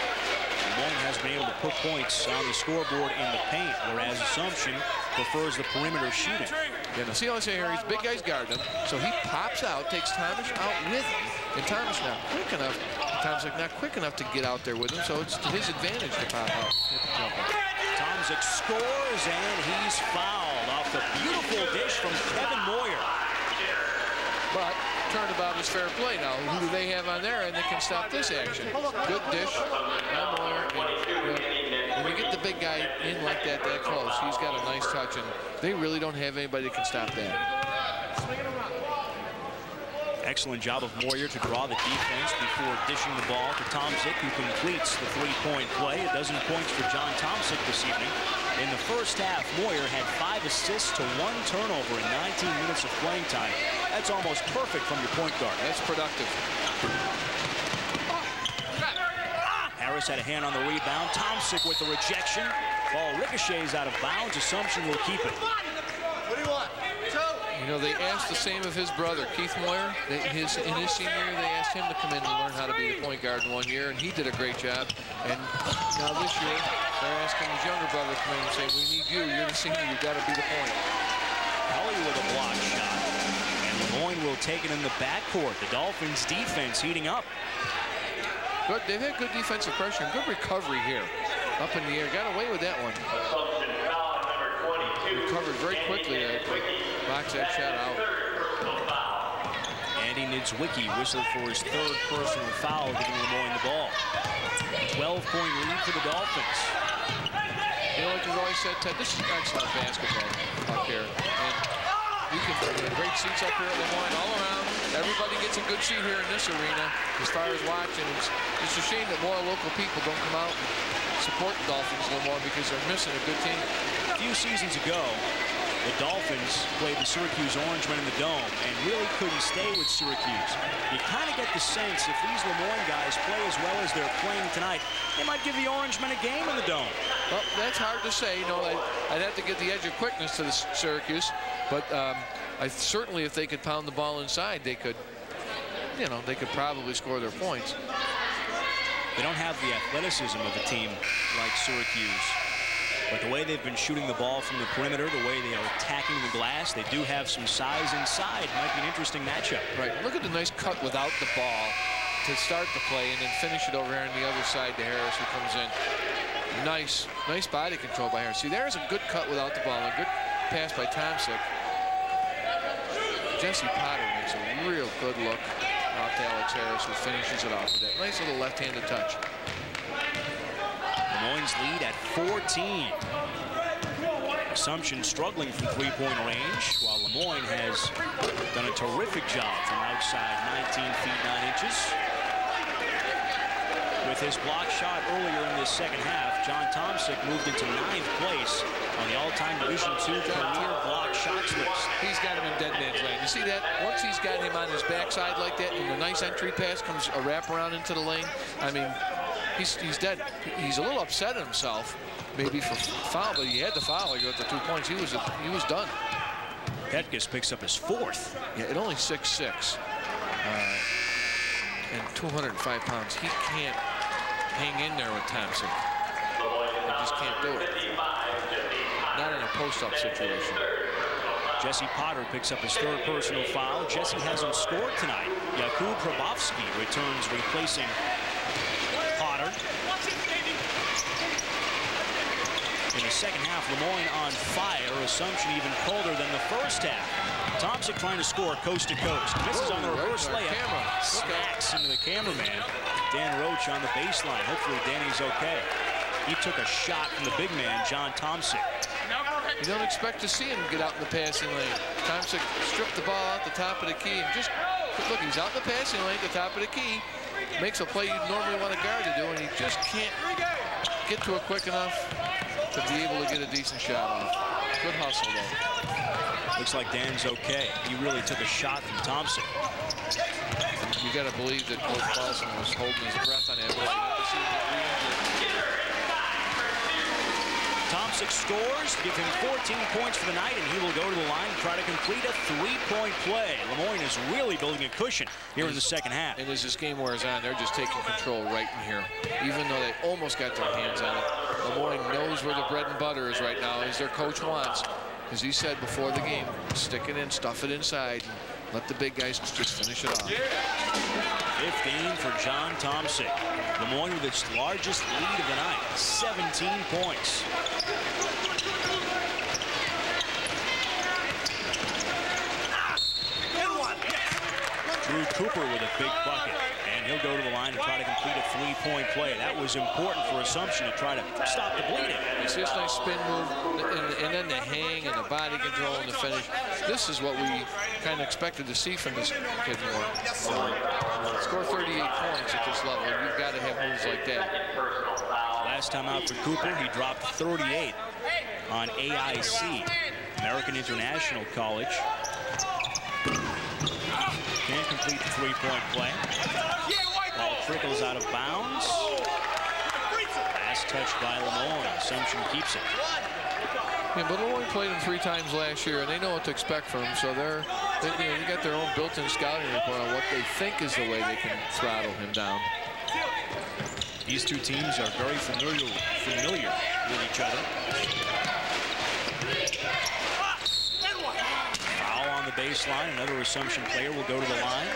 Moyne has been able to put points on the scoreboard in the paint, whereas Assumption prefers the perimeter shooting. Yeah, now see how I say here, he's big guys guarding him, so he pops out, takes Thomas out with him, and Thomas not quick enough. Tomczyk not quick enough to get out there with him, so it's to his advantage to pop out. Tomczyk scores, and he's fouled off the beautiful dish from Kevin Moyer. But turnabout is fair play. Now, who do they have on there, and they can stop this action? Good dish by Moyer. And when you get the big guy in like that close, he's got a nice touch, and they really don't have anybody that can stop that. Excellent job of Moyer to draw the defense before dishing the ball to Tomczyk, who completes the 3-point play. A dozen points for John Tomczyk this evening. In the first half, Moyer had 5 assists to 1 turnover in 19 minutes of playing time. That's almost perfect from your point guard. That's productive. Harris had a hand on the rebound. Tomczyk with the rejection. Ball ricochets out of bounds. Assumption will keep it. What do you want? You know, they asked the same of his brother, Keith Moyer. In his senior year, they asked him to come in and learn how to be the point guard in 1 year, and he did a great job. And now this year, they're asking his younger brother to come in and say, we need you. You're the senior. You've got to be the point. Kelly with a block shot. And Moyne will take it in the backcourt. The Dolphins' defense heating up. Good. They've had good defensive pressure and good recovery here. Up in the air. Got away with that one. Recovered very quickly. Box that shot out. Andy Niedzwiecki whistled for his 3rd personal foul, giving Lemoyne the ball. 12-point lead for the Dolphins. You know, like we've always said, Ted, this is excellent basketball up here. And you can have great seats up here at Lemoyne all around. Everybody gets a good seat here in this arena as far as watching. It's a shame that more local people don't come out and support the Dolphins a little more because they're missing a good team. A few seasons ago, the Dolphins played the Syracuse Orangemen in the Dome and really couldn't stay with Syracuse. You kind of get the sense if these Lemoyne guys play as well as they're playing tonight, they might give the Orangemen a game in the Dome. Well, that's hard to say. You know, I'd have to give the edge of quickness to the Syracuse, but certainly if they could pound the ball inside, they could, you know, they could probably score their points. They don't have the athleticism of a team like Syracuse. But the way they've been shooting the ball from the perimeter, the way they are attacking the glass, they do have some size inside. Might be an interesting matchup. Right. Look at the nice cut without the ball to start the play and then finish it over here on the other side to Harris, who comes in. Nice body control by Harris. See, there's a good cut without the ball. A good pass by Tomczyk. Jesse Potter makes a real good look off to Alex Harris, who finishes it off with that nice little left-handed touch. Lemoyne's lead at 14. Assumption struggling from 3-point range, while Lemoyne has done a terrific job from outside 19 feet 9 inches. With his block shot earlier in this second half, John Tomczyk moved into 9th place on the all-time Division II career block shots list. He's got him in dead man's lane. You see that? Once he's got him on his backside like that, and the nice entry pass comes a wraparound into the lane, I mean, he's dead. He's a little upset at himself, maybe for foul, but he had the foul. He got the 2 points. He was done. Petkus picks up his 4th. Yeah, at only 6'6". And 205 pounds. He can't hang in there with Thompson. He just can't do it. Not in a post-up situation. Jesse Potter picks up his 3rd personal foul. Jesse hasn't scored tonight. Jakub Probowski returns, replacing Potter. In the second half, Lemoyne on fire. Assumption even colder than the first half. Thompson trying to score coast to coast. Misses on the reverse layup. Smacks into the cameraman. Dan Roach on the baseline. Hopefully Danny's okay. He took a shot from the big man, John Thompson. You don't expect to see him get out in the passing lane. Thompson stripped the ball out the top of the key and just look, he's out in the passing lane at the top of the key. Makes a play you'd normally want a guard to do, and he just can't get to it quick enough to be able to get a decent shot off. Good hustle, though. Looks like Dan's okay. He really took a shot from Thompson. You got to believe that Coach Paulson was holding his breath on that play. Thompson scores, give him 14 points for the night, and he will go to the line and try to complete a 3-point play. Lemoyne is really building a cushion here in the second half. And as this game wears on, they're just taking control right in here. Even though they almost got their hands on it, Lemoyne knows where the bread and butter is right now, as their coach wants. As he said before the game, stick it in, stuff it inside, and let the big guys just finish it off. 15 for John Thompson. Lemoyne with its largest lead of the night, 17 points. Drew Cooper with a big bucket, and he'll go to the line and try to complete a 3-point play. That was important for Assumption to try to stop the bleeding. You see this nice spin move, and then the hang and the body control and the finish. This is what we kind of expected to see from this kid more. Score 38 points at this level. You've got to have moves like that. Last time out for Cooper, he dropped 38 on AIC, American International College. Can't complete the 3-point play. Ball trickles out of bounds. Last touch by Lemoyne. Assumption keeps it. Yeah, but Lemoyne played him 3 times last year, and they know what to expect from him. So they got their own built-in scouting report on what they think is the way they can throttle him down. These two teams are very familiar with each other. Foul on the baseline. Another Assumption player will go to the line.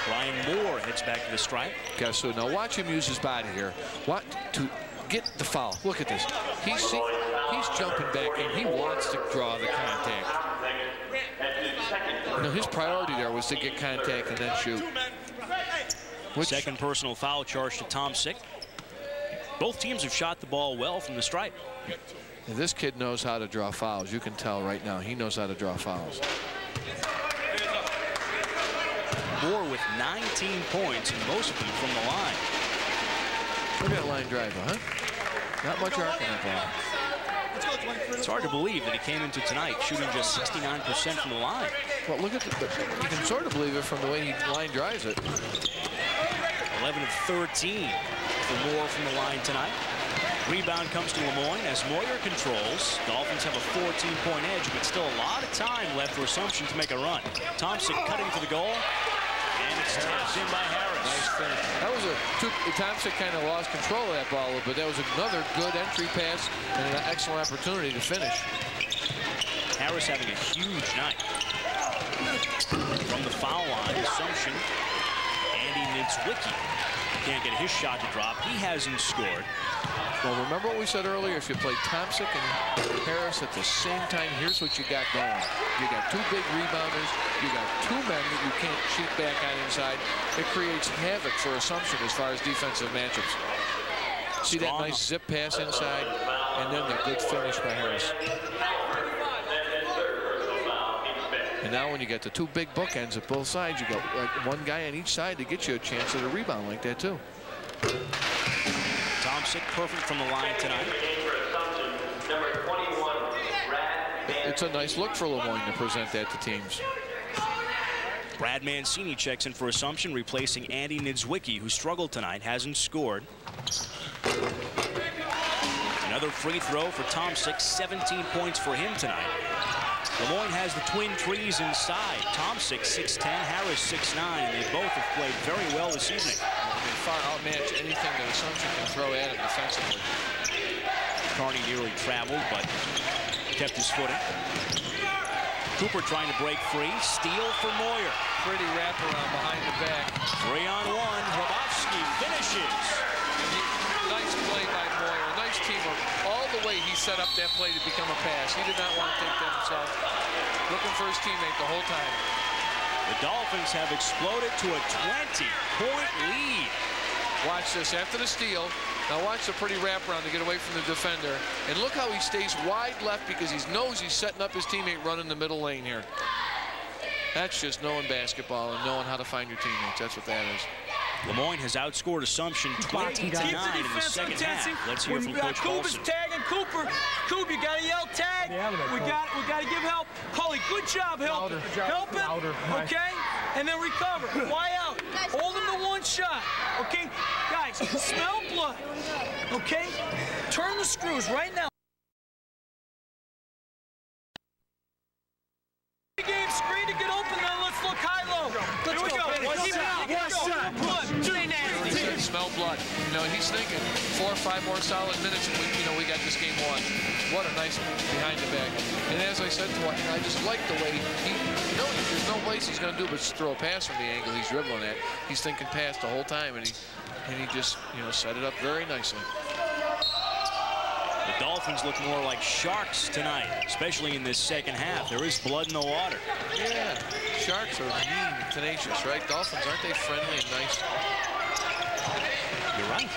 Brian Moore heads back to the stripe. Okay, so now watch him use his body here. What to get the foul? Look at this. He's jumping back in. He wants to draw the contact. No, his priority there was to get contact and then shoot. Second personal foul charge to Thompson. Both teams have shot the ball well from the stripe. This kid knows how to draw fouls. You can tell right now he knows how to draw fouls. Moore with 19 points, and most of them from the line. Look at that line driver, huh? Not much arc in that ball. It's hard to believe that he came into tonight shooting just 69% from the line. Well, look at you can sort of believe it from the way he line drives it. 11 of 13 for Moore from the line tonight. Rebound comes to Lemoyne as Moyer controls. Dolphins have a 14-point edge, but still a lot of time left for Assumption to make a run. Thompson cutting for the goal, and it's tapped in by Harris. Nice finish. That was Thompson kind of lost control of that ball a little bit. That was another good entry pass and an excellent opportunity to finish. Harris having a huge night. From the foul line, Assumption, Andy Nidzwicki can't get his shot to drop. He hasn't scored. Well, remember what we said earlier? If you play Thompson and Harris at the same time, here's what you got going. You got 2 big rebounders. You got 2 men that you can't cheat back on inside. It creates havoc for Assumption as far as defensive matchups. See that nice zip pass inside, and then the good finish by Harris. And now when you get the 2 big bookends at both sides, you got one guy on each side to get you a chance at a rebound like that too. Thompson perfect from the line tonight. It's a nice look for Lemoyne to present that to teams. Brad Mancini checks in for Assumption, replacing Andy Nidzwicki, who struggled tonight, hasn't scored. Another free throw for Thompson, 17 points for him tonight. Lemoyne has the twin trees inside. Tomsic 6'10", Harris 6'9". They both have played very well this evening. They far outmatch anything that Assumption can throw at him defensively. Kearney nearly traveled, but kept his footing. Cooper trying to break free. Steal for Moyer. Pretty wraparound behind the back. 3-on-1. Hrabowski finishes. Nice play by Moyer. Nice teamwork. All the way he set up that play to become a pass. He did not want to take that himself. Looking for his teammate the whole time. The Dolphins have exploded to a 20-point lead. Watch this. After the steal, now watch the pretty wraparound to get away from the defender. And look how he stays wide left because he knows he's setting up his teammate running the middle lane here. That's just knowing basketball and knowing how to find your teammates. That's what that is. Lemoyne has outscored Assumption 20-9 in the second half. Let's hear from Coach Paulson. Tagging Cooper. Cooper, you got to yell tag. We got to give help. Holly, good job helping. Help him. Okay? And then recover. Fly out. Hold him to one shot. Okay? Guys, smell blood. Okay? Turn the screws right now. Game screen to get open, then let's look high-low. Let's go. Smell blood. You know, he's thinking 4 or 5 more solid minutes, and we got this game won. What a nice move behind the back. And as I said to him, I just like the way there's no place he's going to do but throw a pass from the angle he's dribbling at. He's thinking pass the whole time, and he just set it up very nicely. The Dolphins look more like sharks tonight, especially in this second half. There is blood in the water. Yeah, sharks are mean and tenacious, right? Dolphins, aren't they friendly and nice? You're right.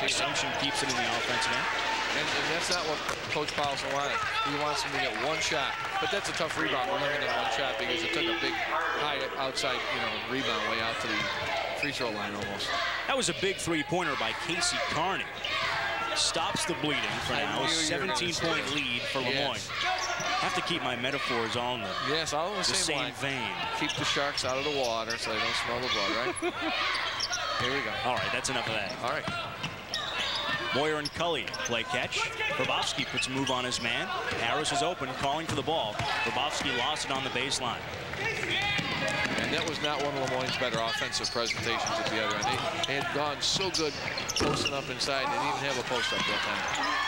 Assumption keeps it in the offensive end. And that's not what Coach Paulson wanted. He wants him to get one shot. But that's a tough rebound, limiting one shot, because it took a big high outside rebound way out to the free throw line almost. That was a big three-pointer by Casey Kearney. Stops the bleeding for now. 17-point lead for Lemoyne. Have to keep my metaphors on all in the same vein. Keep the sharks out of the water so they don't smell the blood, right? Here we go. All right, that's enough of that. All right. Moyer and Cully play catch. Hrabowski puts a move on his man. Harris is open, calling for the ball. Hrabowski lost it on the baseline. And that was not one of Lemoyne's better offensive presentations at the other end. They had gone so good posting up inside. They didn't even have a post up that time.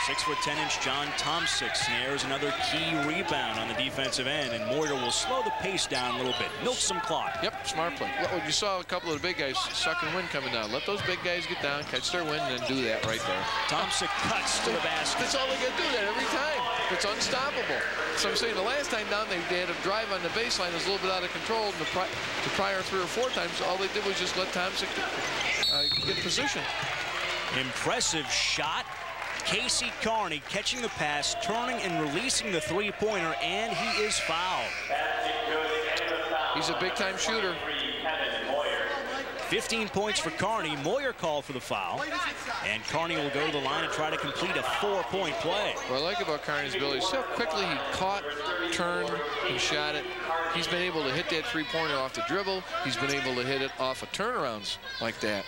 6'10" John Tomsic snares another key rebound on the defensive end, and Moyer will slow the pace down a little bit, milk some clock. Yep, smart play. Well, you saw a couple of the big guys sucking wind coming down. Let those big guys get down, catch their wind, and then do that right there. Tomsic cuts to the basket. That's all they got to do that every time. It's unstoppable. So I'm saying the last time down, they had a drive on the baseline that was a little bit out of control. And the prior 3 or 4 times, all they did was just let Tomsic get position. Impressive shot. Casey Kearney catching the pass, turning and releasing the three-pointer, and he is fouled. He's a big-time shooter. 15 points for Kearney. Moyer called for the foul, and Kearney will go to the line and try to complete a 4-point play. What I like about Kearney's ability is how quickly he caught, turned, and shot it. He's been able to hit that three-pointer off the dribble. He's been able to hit it off of turnarounds like that.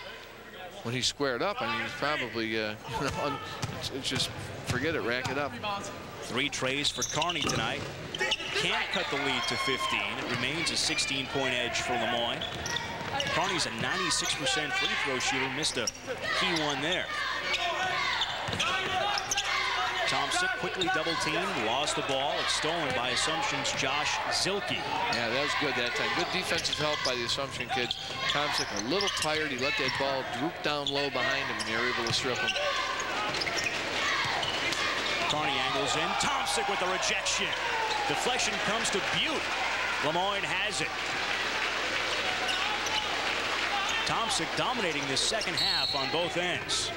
When he's squared up, I mean, he's probably, it's just forget it, rack it up. 3 trays for Kearney tonight. Can't cut the lead to 15. It remains a 16-point edge for Lemoyne. Kearney's a 96% free throw shooter. Missed a key one there. Tomsic quickly double-teamed, lost the ball. It's stolen by Assumption's Josh Zilke. Yeah, that was good that time. Good defensive help by the Assumption kids. Tomsic a little tired. He let that ball droop down low behind him, and they were able to strip him. Kearney angles in. Tomsic with the rejection. Deflection comes to Butte. Lemoyne has it. Tomsic dominating this second half on both ends.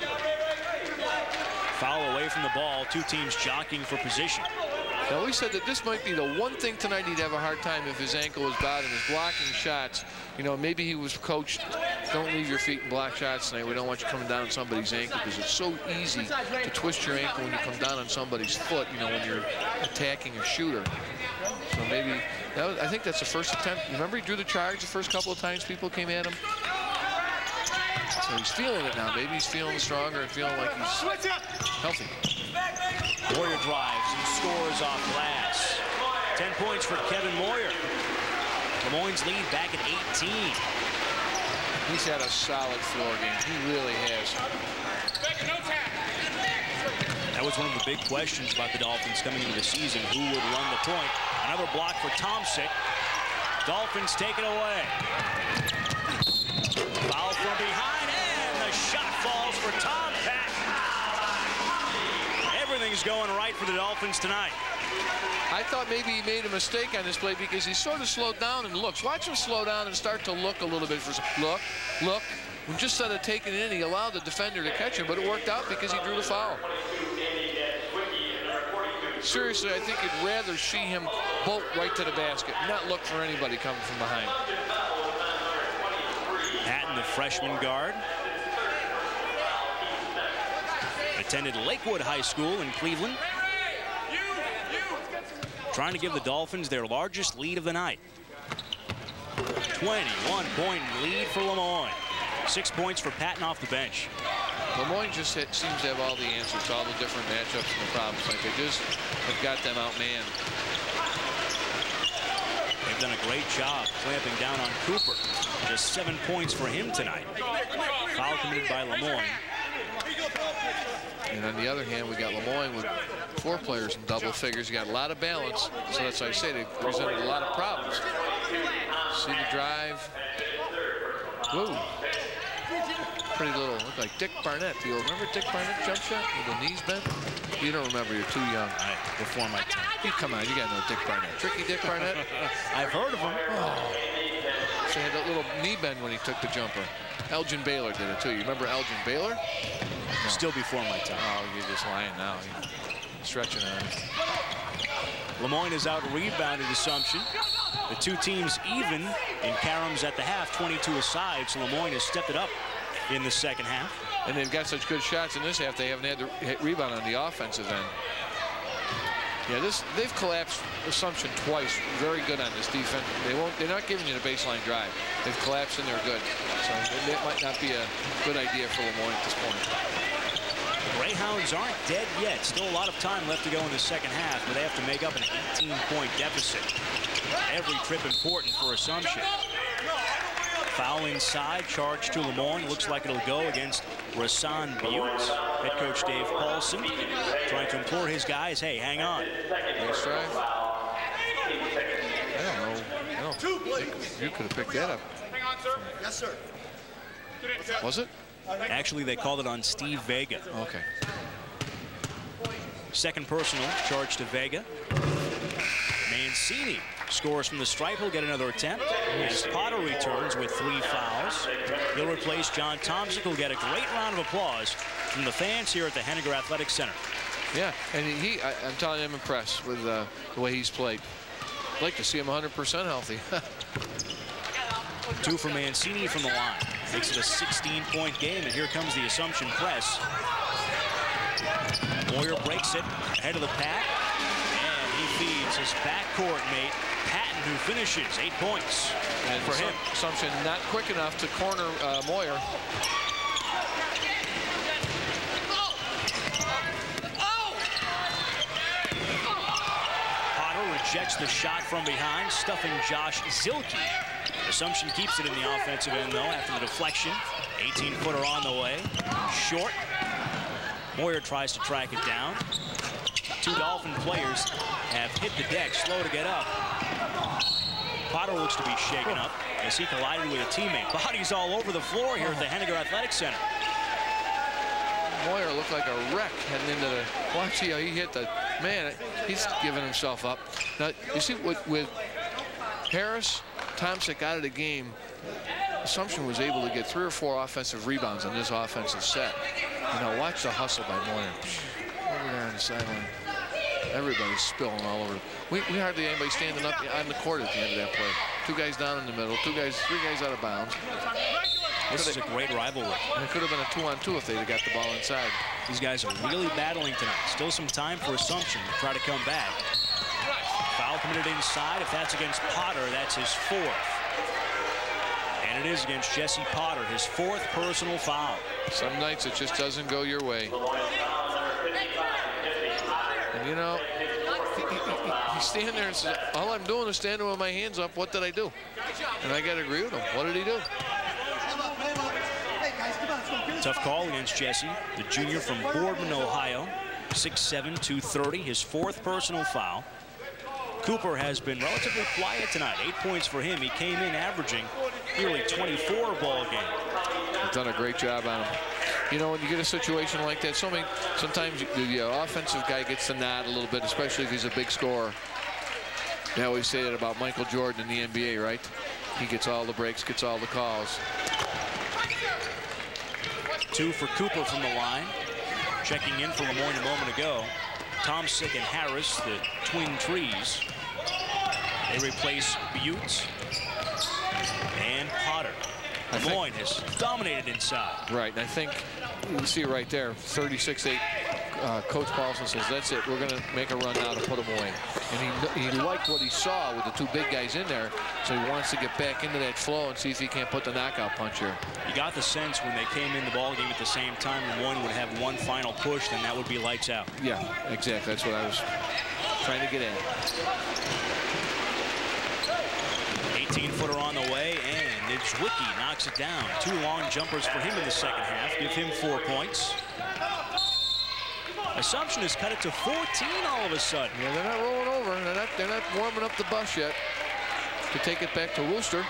Foul away from the ball. 2 teams jockeying for position. Now, we said that this might be the one thing tonight he'd have a hard time if his ankle was bad and his blocking shots. You know, maybe he was coached, don't leave your feet and block shots tonight. We don't want you coming down on somebody's ankle because it's so easy to twist your ankle when you come down on somebody's foot, you know, when you're attacking a shooter. So maybe, I think that's the first attempt. Remember he drew the charge the first couple of times people came at him? So he's feeling it now. Maybe he's feeling stronger and feeling like he's healthy. Moyer drives and scores off glass. 10 points for Kevin Moyer. Lemoyne's lead back at 18. He's had a solid floor game. He really has. That was one of the big questions about the Dolphins coming into the season. Who would run the point? Another block for Tomczyk. Dolphins take it away. Foul from behind, and the shot falls for Tom Patton. Everything's going right for the Dolphins tonight. I thought maybe he made a mistake on this play because he sort of slowed down and looks. Watch him slow down and start to look a little bit for some. Look. And just instead of taking it in, he allowed the defender to catch him, but it worked out because he drew the foul. Seriously, I think you'd rather see him bolt right to the basket, not look for anybody coming from behind. Patton, the freshman guard, attended Lakewood High School in Cleveland. Trying to give the Dolphins their largest lead of the night. 21-point lead for Lemoyne. 6 points for Patton off the bench. Lemoyne just seems to have all the answers to all the different matchups and the problems. Like they just have got them outmanned. They've done a great job clamping down on Cooper. Just 7 points for him tonight. Foul committed by Lemoyne. And on the other hand, we got Lemoyne with 4 players in double figures. You got a lot of balance. So that's why I say they presented a lot of problems. See the drive. Whoa. Pretty little, look like Dick Barnett. Do you remember Dick Barnett jump shot with the knees bent? You don't remember, you're too young. Before my time. Come on, you gotta know Dick Barnett. Tricky Dick Barnett? I've heard of him. Oh. So he had that little knee bend when he took the jumper. Elgin Baylor did it too. You remember Elgin Baylor? No. Still before my time. Oh, you're just lying now. You're stretching on it. Lemoyne is out rebounded Assumption. The two teams even in caroms at the half, 22 aside, so Lemoyne has stepped it up in the second half. And they've got such good shots in this half, they haven't had the rebound on the offensive end. Yeah, they've collapsed Assumption twice. Very good on this defense. They're not giving you the baseline drive. They've collapsed and they're good. So that might not be a good idea for Lemoyne at this point. The Greyhounds aren't dead yet. Still a lot of time left to go in the second half, but they have to make up an 18-point deficit. Every trip important for Assumption. Foul inside, charge to Lemoyne. Looks like it'll go against Rasan Butte. Head coach Dave Paulson trying to implore his guys, hey, hang on. Nice drive. I don't know. You could have picked that up. Hang on, sir. Yes, sir. Was it? Actually, they called it on Steve Vega. Okay. Second personal, charge to Vega. Mancini scores from the stripe. He'll get another attempt as Potter returns with 3 fouls. He'll replace John Tomczyk, who'll get a great round of applause from the fans here at the Henniger Athletic Center. Yeah, and I'm telling you, I'm impressed with the way he's played. I'd like to see him 100% healthy. 2 for Mancini from the line. Makes it a 16-point game, and here comes the Assumption press. Moyer breaks it ahead of the pack, and he feeds his backcourt mate, Patton, who finishes 8 points. And for him. Assumption not quick enough to corner Moyer. Potter rejects the shot from behind, stuffing Josh Zilke. Assumption keeps it in the offensive end, though, after the deflection. 18-footer on the way. Short. Moyer tries to track it down. 2 Dolphin players have hit the deck, slow to get up. Potter looks to be shaken up as he collided with a teammate. Bodies all over the floor here at the Henniger Athletic Center. Moyer looked like a wreck heading into the... Watch how he hit the... Man, he's giving himself up. Now, you see, with Harris, Tomczyk out of the game, Assumption was able to get 3 or 4 offensive rebounds on this offensive set. You know, watch the hustle by Moyer. Over there on the sideline. Everybody's spilling all over. We hardly anybody standing up on the court at the end of that play. 2 guys down in the middle, 3 guys out of bounds. This is a great rivalry. And it could have been a 2-on-2 if they'd have got the ball inside. These guys are really battling tonight. Still some time for Assumption to try to come back. Foul committed inside. If that's against Potter, that's his 4th. And And it is against Jesse Potter, his 4th personal foul. Some nights it just doesn't go your way. And you know, he's standing there and says, all I'm doing is standing with my hands up. What did I do? And I got to agree with him. What did he do? Tough call against Jesse, the junior from Boardman, Ohio. 6'7", 230, his 4th personal foul. Cooper has been relatively quiet tonight. 8 points for him. He came in averaging nearly 24 ball game. He's done a great job on him. You know, when you get a situation like that, sometimes the offensive guy gets the nod a little bit, especially if he's a big scorer. They always say that about Michael Jordan in the NBA, right? He gets all the breaks, gets all the calls. 2 for Cooper from the line. Checking in for Lemoyne a moment ago. Tomsick and Harris, the twin trees. They replace Butte and Potter. Moyne has dominated inside. Right, and I think you see right there, 36-8. Coach Paulson says, that's it. We're going to make a run now to put him away. And he liked what he saw with the 2 big guys in there, so he wants to get back into that flow and see if he can't put the knockout punch here. You got the sense when they came in the ball game at the same time, Lemoyne would have one final push, then that would be lights out. Yeah, exactly. That's what I was trying to get at. 18-footer on the way, and Niedzwiecki knocks it down. 2 long jumpers for him in the second half, give him 4 points. Assumption has cut it to 14 all of a sudden. Yeah, they're not rolling over. They're not warming up the bus yet to take it back to Worcester.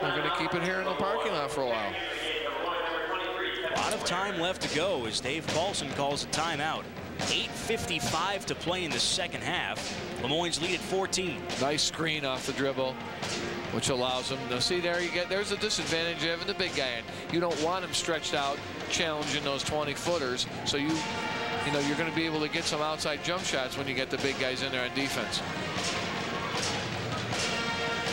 They're going to keep it here in the parking lot for a while. A lot of time left to go as Dave Paulson calls a timeout. 8:55 to play in the second half. Lemoyne's lead at 14. Nice screen off the dribble, which allows him. Now see, there's a disadvantage of having the big guy in. You don't want him stretched out, challenging those 20-footers. So you know, you're going to be able to get some outside jump shots when you get the big guys in there on defense.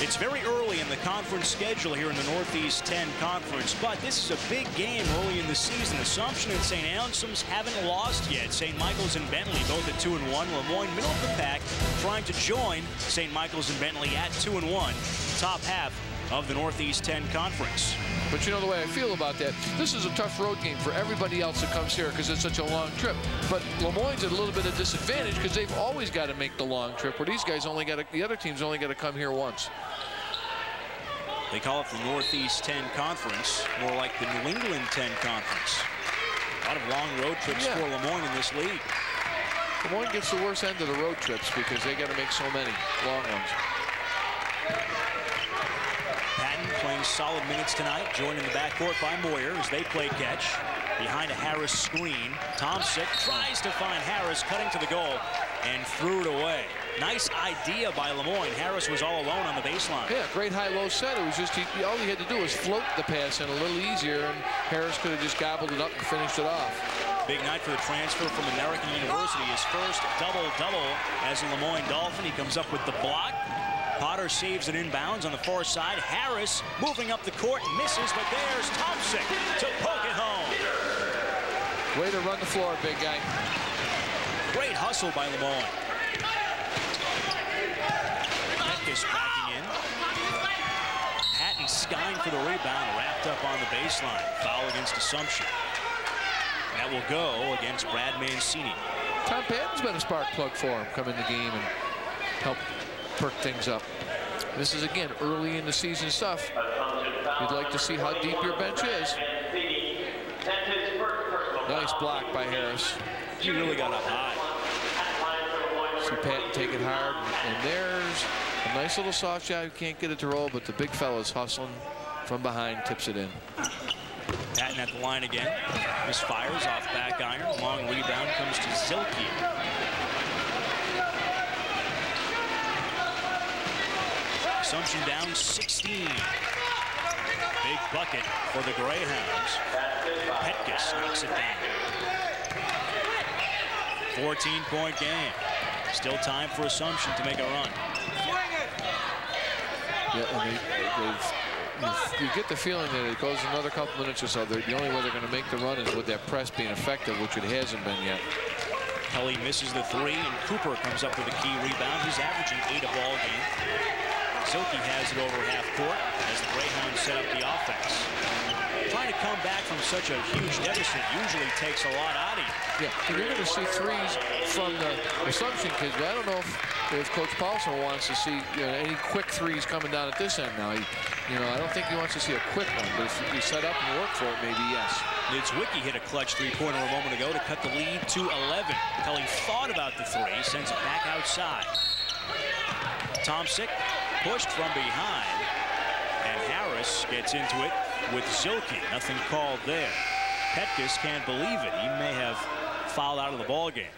It's very early in the conference schedule here in the Northeast 10 Conference, but this is a big game early in the season. Assumption and St. Anselm's haven't lost yet. St. Michael's and Bentley both at 2-1. Lemoyne middle of the pack, trying to join St. Michael's and Bentley at 2-1. Top half of the Northeast 10 Conference. But you know the way I feel about that, this is a tough road game for everybody else that comes here because it's such a long trip. But Lemoyne's at a little bit of disadvantage because they've always got to make the long trip, where these guys the other teams only got to come here once. They call it the Northeast 10 Conference, more like the New England 10 Conference. A lot of long road trips for Lemoyne in this league. Lemoyne gets the worst end of the road trips because they got to make so many long ones. Patton playing solid minutes tonight, joined in the backcourt by Moyer as they play catch. Behind a Harris screen, Tomsick tries to find Harris, cutting to the goal and threw it away. Nice idea by Lemoyne. Harris was all alone on the baseline. Yeah, great high-low set. It was just all he had to do was float the pass in a little easier, and Harris could have just gobbled it up and finished it off. Big night for the transfer from American University. His first double-double as a Lemoyne Dolphin. He comes up with the block. Potter saves it inbounds on the far side. Harris moving up the court, misses, but there's Tomsick to poke it home. Way to run the floor, big guy. Great hustle by Lemoyne. Petkus backing in. Patton skying for the rebound, wrapped up on the baseline. Foul against Assumption. That will go against Brad Mancini. Tom Patton's been a spark plug for him, come in the game and help perk things up. This is, again, early in the season stuff. You'd like to see how deep your bench is. Nice block by Harris. He really got up high. See Patton take it hard, and there's a nice little soft shot. You can't get it to roll, but the big fella's hustling from behind, tips it in. Patton at the line again. Misfires off back iron. Long rebound comes to Zilke. Assumption down 16. Big bucket for the Greyhounds. Petkus knocks it down. 14-point game. Still time for Assumption to make a run. Yeah, and you get the feeling that it goes another couple minutes or so. The only way they're going to make the run is with that press being effective, which it hasn't been yet. Kelly misses the three, and Cooper comes up with a key rebound. He's averaging 8 a ball game. Zilke has it over half court as the Greyhounds set up the offense. Trying to come back from such a huge deficit usually takes a lot out of you. Yeah, you're going to see threes from the Assumption kids, but I don't know if Coach Paulson wants to see any quick threes coming down at this end now. I don't think he wants to see a quick one, but if you set up and work for it, maybe yes. Niedzwiecki hit a clutch three-pointer a moment ago to cut the lead to 11. Kelly thought about the three, sends it back outside. Tomczyk pushed from behind, and Harris gets into it with Zilke. Nothing called there. Petkus can't believe it. He may have fouled out of the ball game.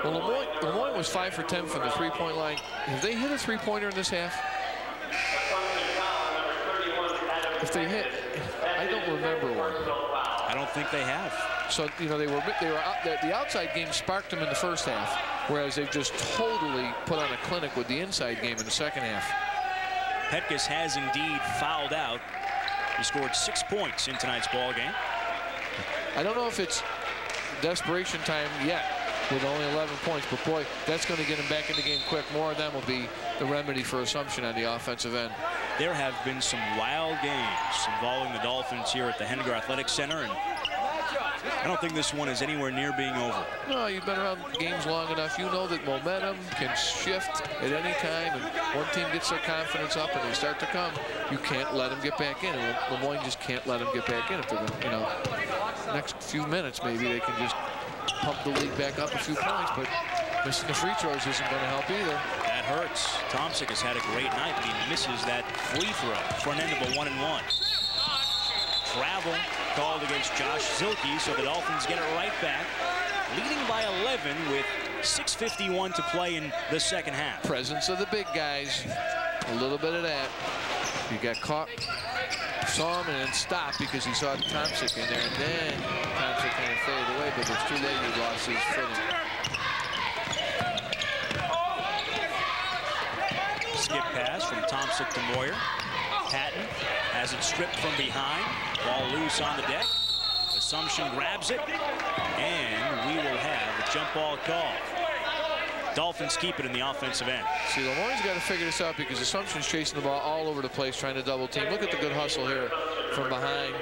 Well, Lemoyne was 5 for 10 from the three-point line. Have they hit a three-pointer in this half? If they hit, I don't remember one. I don't think they have. So the outside game sparked them in the first half, whereas they've just totally put on a clinic with the inside game in the second half. Petkus has indeed fouled out. He scored 6 points in tonight's ball game. I don't know if it's desperation time yet with only 11 points, but boy, that's going to get him back in the game quick. More of them will be the remedy for Assumption on the offensive end. There have been some wild games involving the Dolphins here at the Henniger Athletic Center, and I don't think this one is anywhere near being over. No, you've been around games long enough. You know that momentum can shift at any time, and one team gets their confidence up and they start to come. You can't let them get back in, and Lemoyne just can't let them get back in. If they're going to, next few minutes, maybe they can just pump the lead back up a few points, but missing the free throws isn't going to help either. That hurts. Tomczyk has had a great night, but he misses that free throw. Front end of a 1-and-1. Travel called against Josh Zilke, so the Dolphins get it right back, leading by 11 with 6:51 to play in the second half. Presence of the big guys, a little bit of that. He got caught, saw him, and then stopped because he saw Tomczyk in there, and then Tomczyk kind of faded away, but it was too late. He lost his footing. Skip pass from Tomczyk to Moyer. Patton has it stripped from behind. Ball loose on the deck. Assumption grabs it, and we will have a jump ball call. Dolphins keep it in the offensive end. See, Lemoyne's got to figure this out because Assumption's chasing the ball all over the place, trying to double team. Look at the good hustle here from behind.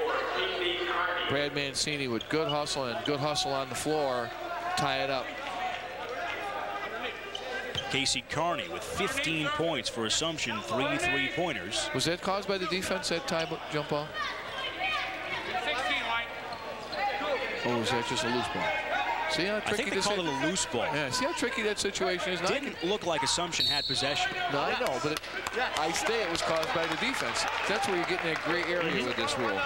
Brad Mancini with good hustle and good hustle on the floor. Tie it up. Casey Carney with 15 points for Assumption, 3 three-pointers. Was that caused by the defense, that tie jump ball? Or was that just a loose ball? See how tricky I think they called it a loose ball. Yeah, see how tricky that situation is? Didn't look like Assumption had possession. No, I know, but I say it was caused by the defense. That's where you're getting that gray area with this rule.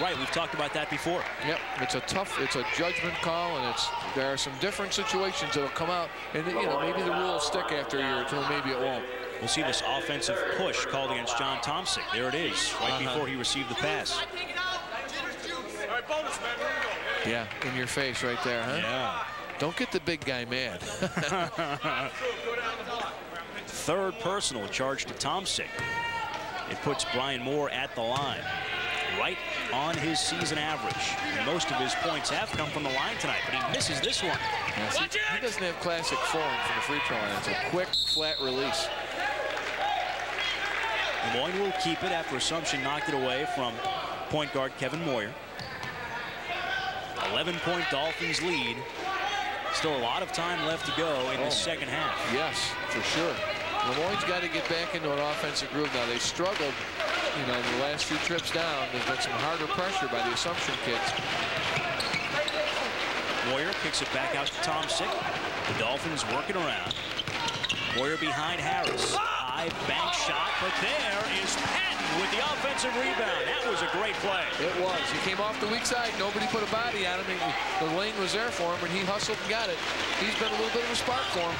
Right, we've talked about that before. Yep, it's a judgment call, and there are some different situations that'll come out, and maybe the rule will stick after a year or two, maybe it won't. We'll see this offensive push called against John Tomczyk. There it is, right before he received the pass. Yeah, in your face right there, huh? Yeah. Don't get the big guy mad. Third personal charge to Tomczyk. It puts Brian Moore at the line, right on his season average. And most of his points have come from the line tonight, but he misses this one. Yeah, see, he doesn't have classic form from the free throw line. It's a quick, flat release. Moyne will keep it after Assumption knocked it away from point guard Kevin Moyer. 11-point Dolphins lead. Still a lot of time left to go in the second half. Yes, for sure. Lemoyne's got to get back into an offensive groove now. They struggled, the last few trips down. There's been some harder pressure by the Assumption kids. Moyer kicks it back out to Tomczyk. The Dolphins working around. Moyer behind Harris. High bank shot, but there is Patton with the offensive rebound. That was a great play. It was. He came off the weak side. Nobody put a body on him. The lane was there for him, and he hustled and got it. He's been a little bit of a spark for him.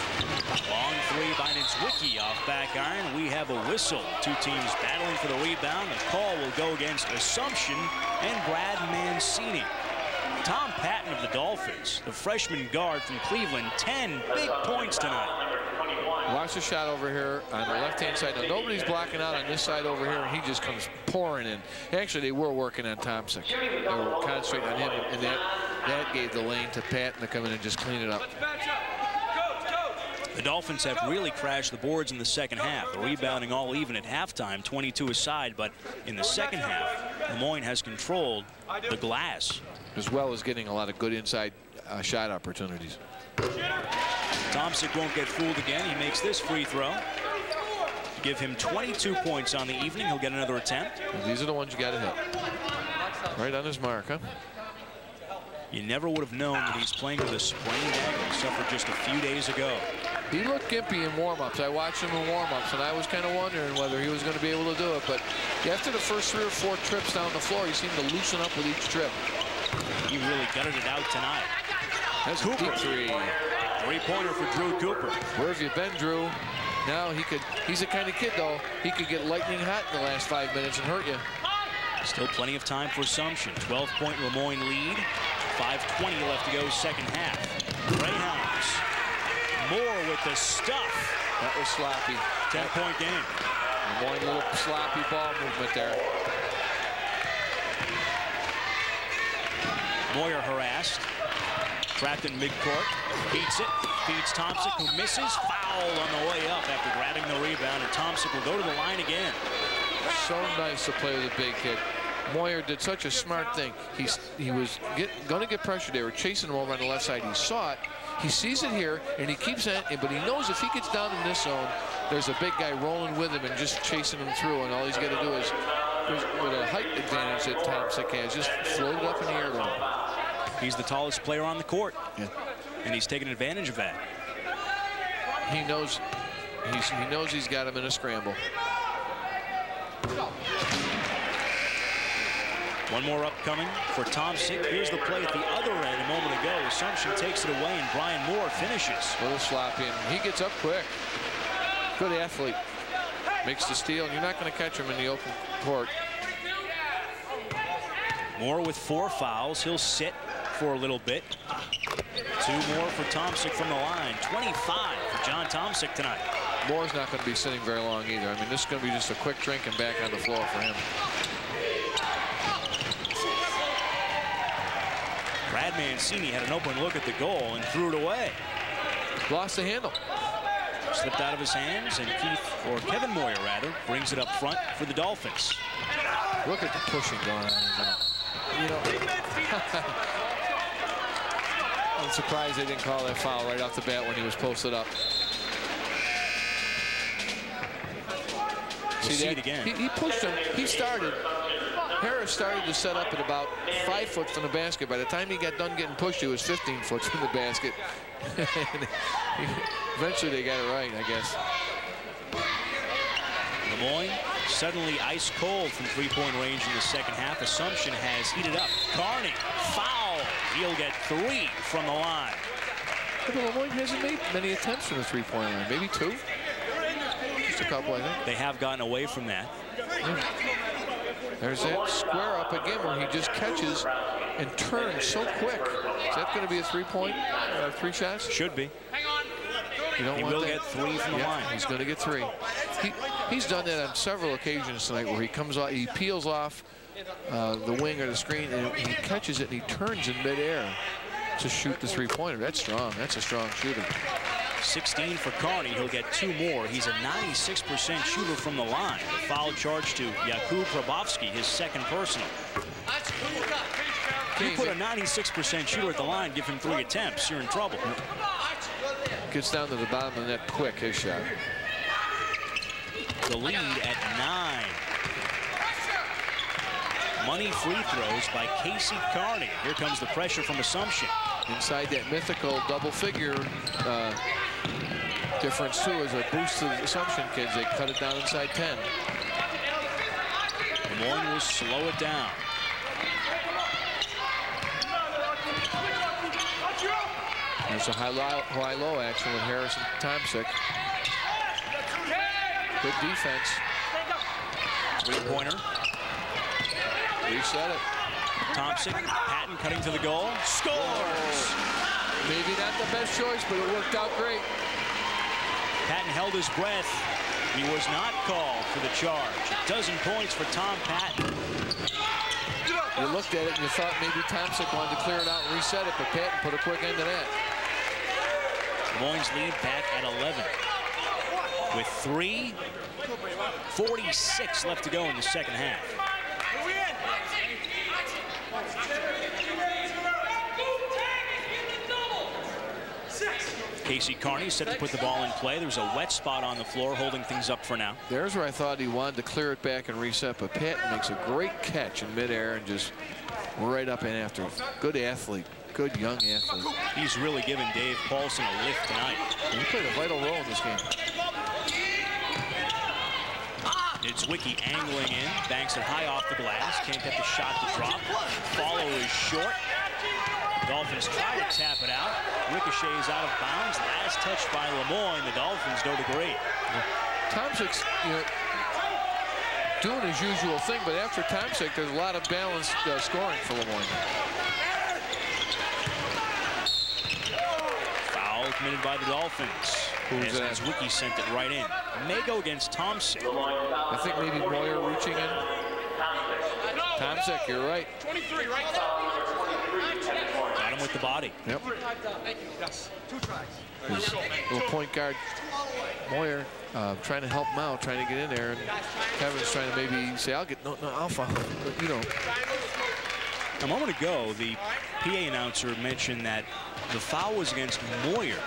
Long three by Niedzwiecki off back iron. We have a whistle. Two teams battling for the rebound. The call will go against Assumption and Brad Mancini. Tom Patton of the Dolphins, the freshman guard from Cleveland, 10 big points tonight. Watch the shot over here on the left-hand side. Now, nobody's blocking out on this side over here, and he just comes pouring in. Actually, they were working on Tomczyk. They were concentrating on him, and that gave the lane to Patton to come in and just clean it up. The Dolphins have really crashed the boards in the second half. They're rebounding all even at halftime, 22 aside, but in the second half, Moyne has controlled the glass. As well as getting a lot of good inside shot opportunities. Tomczyk won't get fooled again. He makes this free throw. Give him 22 points on the evening. He'll get another attempt. And these are the ones you got to hit. Right on his mark, huh? You never would have known that he's playing with a sprained ankle. He suffered just a few days ago. He looked gimpy in warm-ups. I watched him in warm-ups, and I was kind of wondering whether he was going to be able to do it. But after the first 3 or 4 trips down the floor, he seemed to loosen up with each trip. He really gutted it out tonight. That's Cooper. Deep three. Three-pointer for Drew Cooper. Where have you been, Drew? Now he's the kind of kid, though, he could get lightning hot in the last 5 minutes and hurt you. Still plenty of time for Assumption. 12-point Lemoyne lead. 5:20 left to go, second half. Greyhounds. Moore with the stuff. That was sloppy. 10-point game. Lemoyne, little sloppy ball movement there. Moyer harassed. Trapped in midcourt. Beats it. Feeds Tomczyk, who misses. Foul on the way up after grabbing the rebound, and Tomczyk will go to the line again. So nice to play with a big kid. Moyer did such a smart thing. He was going to get pressure. They were chasing him over on the left side. He saw it. He sees it here, and he keeps it. But he knows if he gets down in this zone, there's a big guy rolling with him and just chasing him through. And all he's got to do is, with a height advantage that Tomczyk has, just float it up in the air to him. He's the tallest player on the court, and he's taking advantage of that. He knows he's got him in a scramble. One more upcoming for Tomczyk. Here's the play at the other end a moment ago. Assumption takes it away, and Brian Moore finishes. A little sloppy, and he gets up quick. Good athlete. Makes the steal, and you're not going to catch him in the open court. Moore with 4 fouls. He'll sit for a little bit. 2 more for Tomczyk from the line. 25 for John Tomczyk tonight. Moore's not going to be sitting very long either. I mean, this is going to be just a quick drink and back on the floor for him. Brad Mancini had an open look at the goal and threw it away. Lost the handle. Slipped out of his hands, and Kevin Moyer rather, brings it up front for the Dolphins. Look at the pushing going on now. You know, I'm surprised they didn't call that foul right off the bat when he was posted up. See it again. He pushed him. He started. Harris started to set up at about 5 foot from the basket. By the time he got done getting pushed, he was 15 foot from the basket. Eventually they got it right, I guess. Lemoyne suddenly ice cold from three-point range in the second half. Assumption has heated up. Carney, foul. He'll get 3 from the line. But Lemoyne hasn't made many attempts from the three-point line. Maybe 2. Just a couple, I think. They have gotten away from that. Yeah. There's that square up again where he just catches and turns so quick. Is that going to be a 3-point, 3 shots? Should be. You don't he want will that. Get 3 from the line. He's going to get 3. He's done that on several occasions tonight where he comes off, he peels off the wing or the screen, and he catches it and he turns in midair to shoot the 3-pointer. That's strong. That's a strong shooter. 16 for Carney. He'll get 2 more. He's a 96% shooter from the line. The foul charge to Jakub Probowski, his second personal. If you put a 96% shooter at the line, give him 3 attempts, you're in trouble. Gets down to the bottom of the net quick, his shot. The lead at 9. Money free throws by Casey Carney. Here comes the pressure from Assumption. Inside that mythical double figure difference, too, is a boost to the Assumption kids. They cut it down inside 10. Moyne will slow it down. There's a high-low action with Harris and Tomczyk. Good defense. 3-pointer. Reset it. Tomczyk, Patton cutting to the goal. Scores! Maybe not the best choice, but it worked out great. Patton held his breath. He was not called for the charge. 12 points for Tom Patton. You looked at it and you thought maybe Tomczyk wanted to clear it out and reset it, but Patton put a quick end to that. Moyne's lead back at 11. With 3:46 left to go in the second half. Casey Carney set to put the ball in play. There's a wet spot on the floor holding things up for now. There's where I thought he wanted to clear it back and reset, but Patton makes a great catch in midair and just right up and after. Good athlete, good young athlete. He's really given Dave Paulson a lift tonight. He played a vital role in this game. It's Wiki angling in, banks it high off the glass, can't get the shot to drop. Follow is short. Dolphins try to tap it out. Ricochets out of bounds. Last touch by Lemoyne. The Dolphins don't agree. Tomczyk's, doing his usual thing, but after Tomczyk, there's a lot of balanced scoring for Lemoyne. Foul committed by the Dolphins. As Wiki sent it right in. May go against Tomczyk. I think maybe Moyer reaching in. Tomczyk, you're right. 23, right? Got him with the body. Yep. Thank you. Yes. 2 tries. Little point guard Moyer trying to help him out, trying to get in there, and Kevin's trying to maybe say, I'll foul. But you know. A moment ago, the PA announcer mentioned that the foul was against Moyer.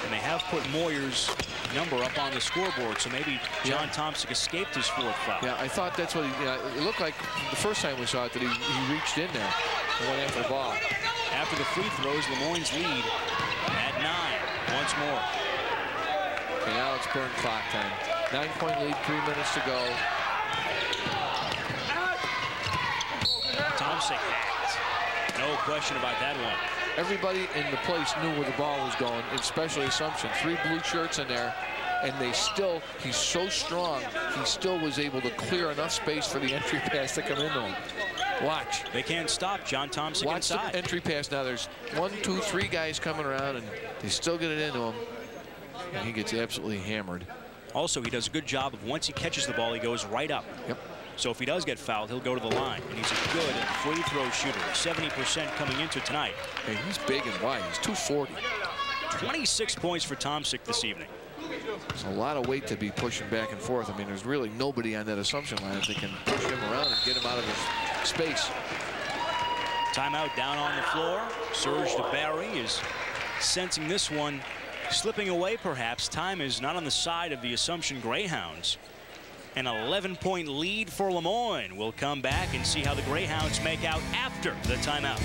And they have put Moyer's number up on the scoreboard, so maybe John Tomczyk escaped his 4th foul. Yeah, I thought that's what it looked like the first time we saw it, that he reached in there and went after the ball. After the free throws, Lemoyne's lead at 9 once more. Okay, now it's burn clock time. 9-point lead, 3 minutes to go. Tomczyk hacked. No question about that one. Everybody in the place knew where the ball was going, especially Assumption. 3 blue shirts in there, and he's so strong, he still was able to clear enough space for the entry pass to come into him. Watch. They can't stop John Tomczyk Watch inside. The entry pass now. There's 1, 2, 3 guys coming around, and they still get it into him. And he gets absolutely hammered. Also, he does a good job of once he catches the ball, he goes right up. Yep. So if he does get fouled, he'll go to the line. And he's a good free throw shooter. 70% coming into tonight. Hey, he's big and wide. He's 240. 26 points for Tomczyk this evening. There's a lot of weight to be pushing back and forth. I mean, there's really nobody on that Assumption line that can push him around and get him out of his space. Timeout down on the floor. Serge DeBarry is sensing this one slipping away perhaps. Time is not on the side of the Assumption Greyhounds. An 11-point lead for Lemoyne. We'll come back and see how the Greyhounds make out after the timeout.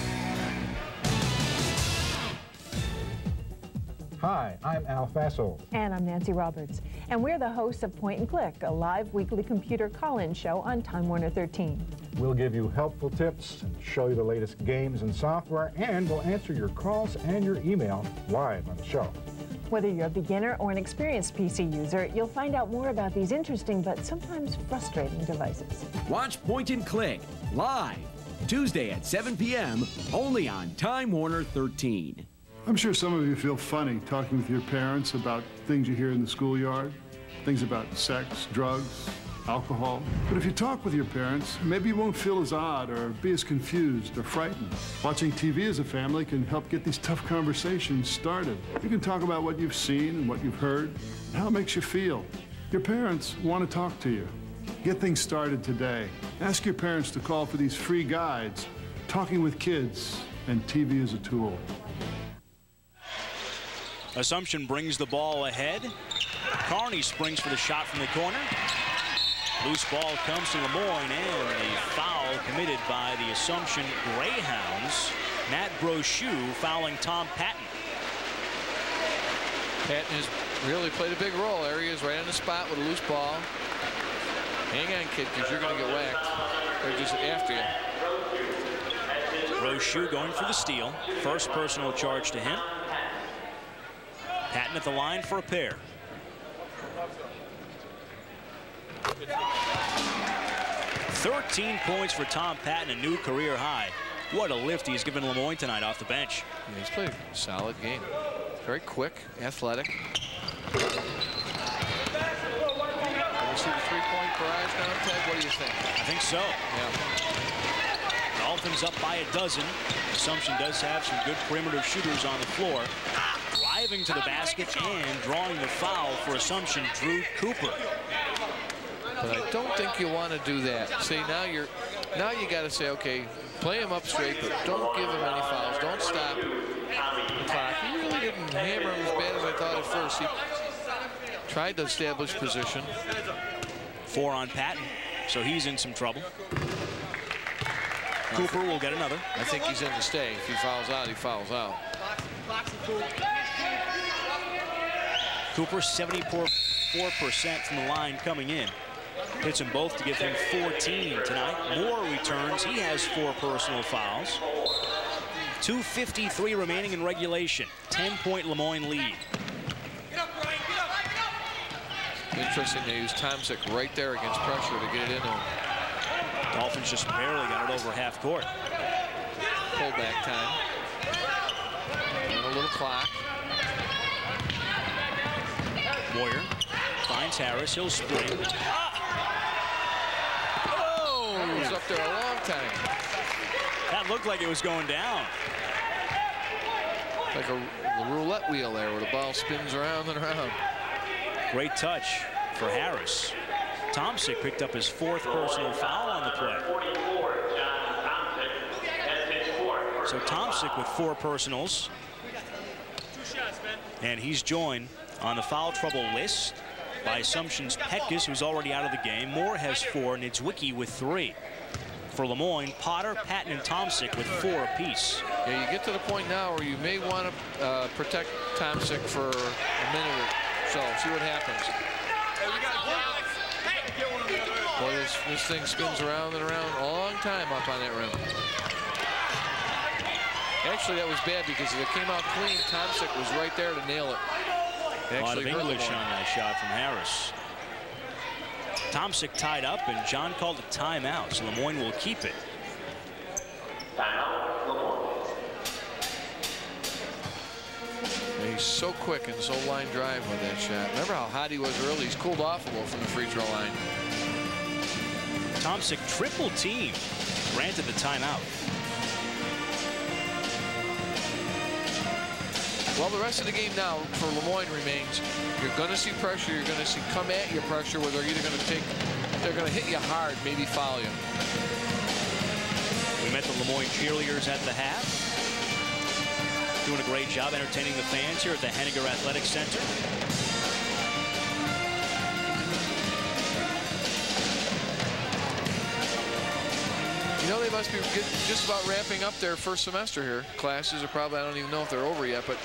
Hi, I'm Al Faso. And I'm Nancy Roberts. And we're the hosts of Point and Click, a live weekly computer call-in show on Time Warner 13. We'll give you helpful tips, show you the latest games and software, and we'll answer your calls and your email live on the show. Whether you're a beginner or an experienced PC user, you'll find out more about these interesting but sometimes frustrating devices. Watch Point and Click live Tuesday at 7 p.m. only on Time Warner 13. I'm sure some of you feel funny talking with your parents about things you hear in the schoolyard, things about sex, drugs, alcohol. But if you talk with your parents, maybe you won't feel as odd or be as confused or frightened. Watching TV as a family can help get these tough conversations started. You can talk about what you've seen and what you've heard, and how it makes you feel. Your parents want to talk to you. Get things started today. Ask your parents to call for these free guides, Talking with Kids and TV as a Tool. Assumption brings the ball ahead. Carney springs for the shot from the corner. Loose ball comes to Lemoyne, and the foul committed by the Assumption Greyhounds. Matt Brochu fouling Tom Patton. Patton has really played a big role there. He is right on the spot with a loose ball. Hang on, kid, because you're going to get whacked. They're just after you. Brochu going for the steal. First personal charge to him. Patton at the line for a pair. $13 points for Tom Patton, a new career high. What a lift he's given Lemoyne tonight off the bench. Yeah, he's played a solid game. Very quick, athletic. Can we see the three-point barrage now, Ted? What do you think? I think so. Yeah. Dolphins up by a dozen. Assumption does have some good perimeter shooters on the floor. Driving driving to the basket and drawing the foul for Assumption, Drew Cooper. But I don't think you want to do that. See, now you got to say, okay, play him up straight, but don't give him any fouls. Don't stop the clock. He really didn't hammer him as bad as I thought at first. He tried to establish position. 4 on Patton, so he's in some trouble. Cooper will get another. I think he's in to stay. If he fouls out, he fouls out. Cooper 74% from the line coming in. Hits them both to give him 14 tonight. Moore returns. He has 4 personal fouls. 2:53 remaining in regulation. 10-point Lemoyne lead. Interesting, they use Tomczyk right there against pressure to get it in on him. Dolphins just barely got it over half court. Pullback time. And a little clock. Moyer finds Harris. He'll spring. Oh, he was up there a long time. That looked like it was going down. Like the roulette wheel there where the ball spins around and around. Great touch for Harris. Tomczyk picked up his 4th personal foul on the play. So Tomczyk with 4 personals. And he's joined on the foul trouble list by Assumption's Petkus, who's already out of the game. Moore has 4, Niedzwiecki with 3. For Lemoyne, Potter, Patton, and Tomczyk with 4 apiece. Yeah, you get to the point now where you may want to protect Tomczyk for a minute or so. See what happens. Boy, this thing spins around and around a long time up on that rim. Actually, that was bad because if it came out clean, Tomczyk was right there to nail it. A lot of English on that shot from Harris. Tomczyk tied up, and John called a timeout, so Lemoyne will keep it. He's so quick and so line drive with that shot. Remember how hot he was early? He's cooled off a little from the free throw line. Tomczyk triple team, granted the timeout. Well, the rest of the game now for Lemoyne remains. You're going to see pressure. You're going to see come at you pressure where they're either going to they're going to hit you hard, maybe foul you. We met the Lemoyne cheerleaders at the half. Doing a great job entertaining the fans here at the Henniger Athletic Center. You know, they must be just about wrapping up their first semester here. Classes are probably, I don't even know if they're over yet, but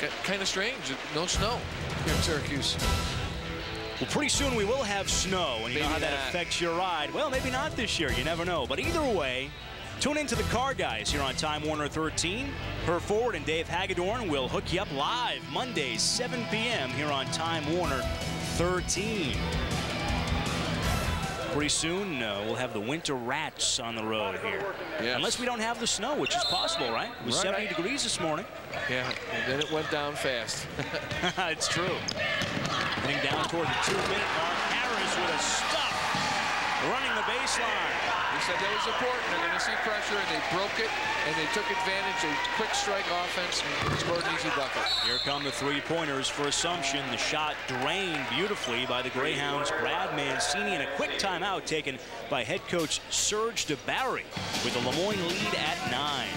it's kind of strange. No snow here in Syracuse. Well, pretty soon we will have snow, and you know how that affects your ride. Well, maybe not this year. You never know. But either way, tune into the Car Guys here on Time Warner 13. Herb Ford and Dave Hagedorn will hook you up live Mondays, 7 p.m. here on Time Warner 13. Pretty soon, we'll have the Winter Rats on the road here. Yes. Unless we don't have the snow, which is possible, right? It was 70 degrees this morning. Yeah, and then it went down fast. It's true. Getting down toward the 2-minute mark. Harris with a stop. Running the baseline. He said that was important. They're going to see pressure, and they broke it, and they took advantage. A quick strike offense and scored an easy bucket. Here come the 3-pointers for Assumption. The shot drained beautifully by the Greyhounds' Brad Mancini, and a quick timeout taken by head coach Serge DeBarry with the Lemoyne lead at 9.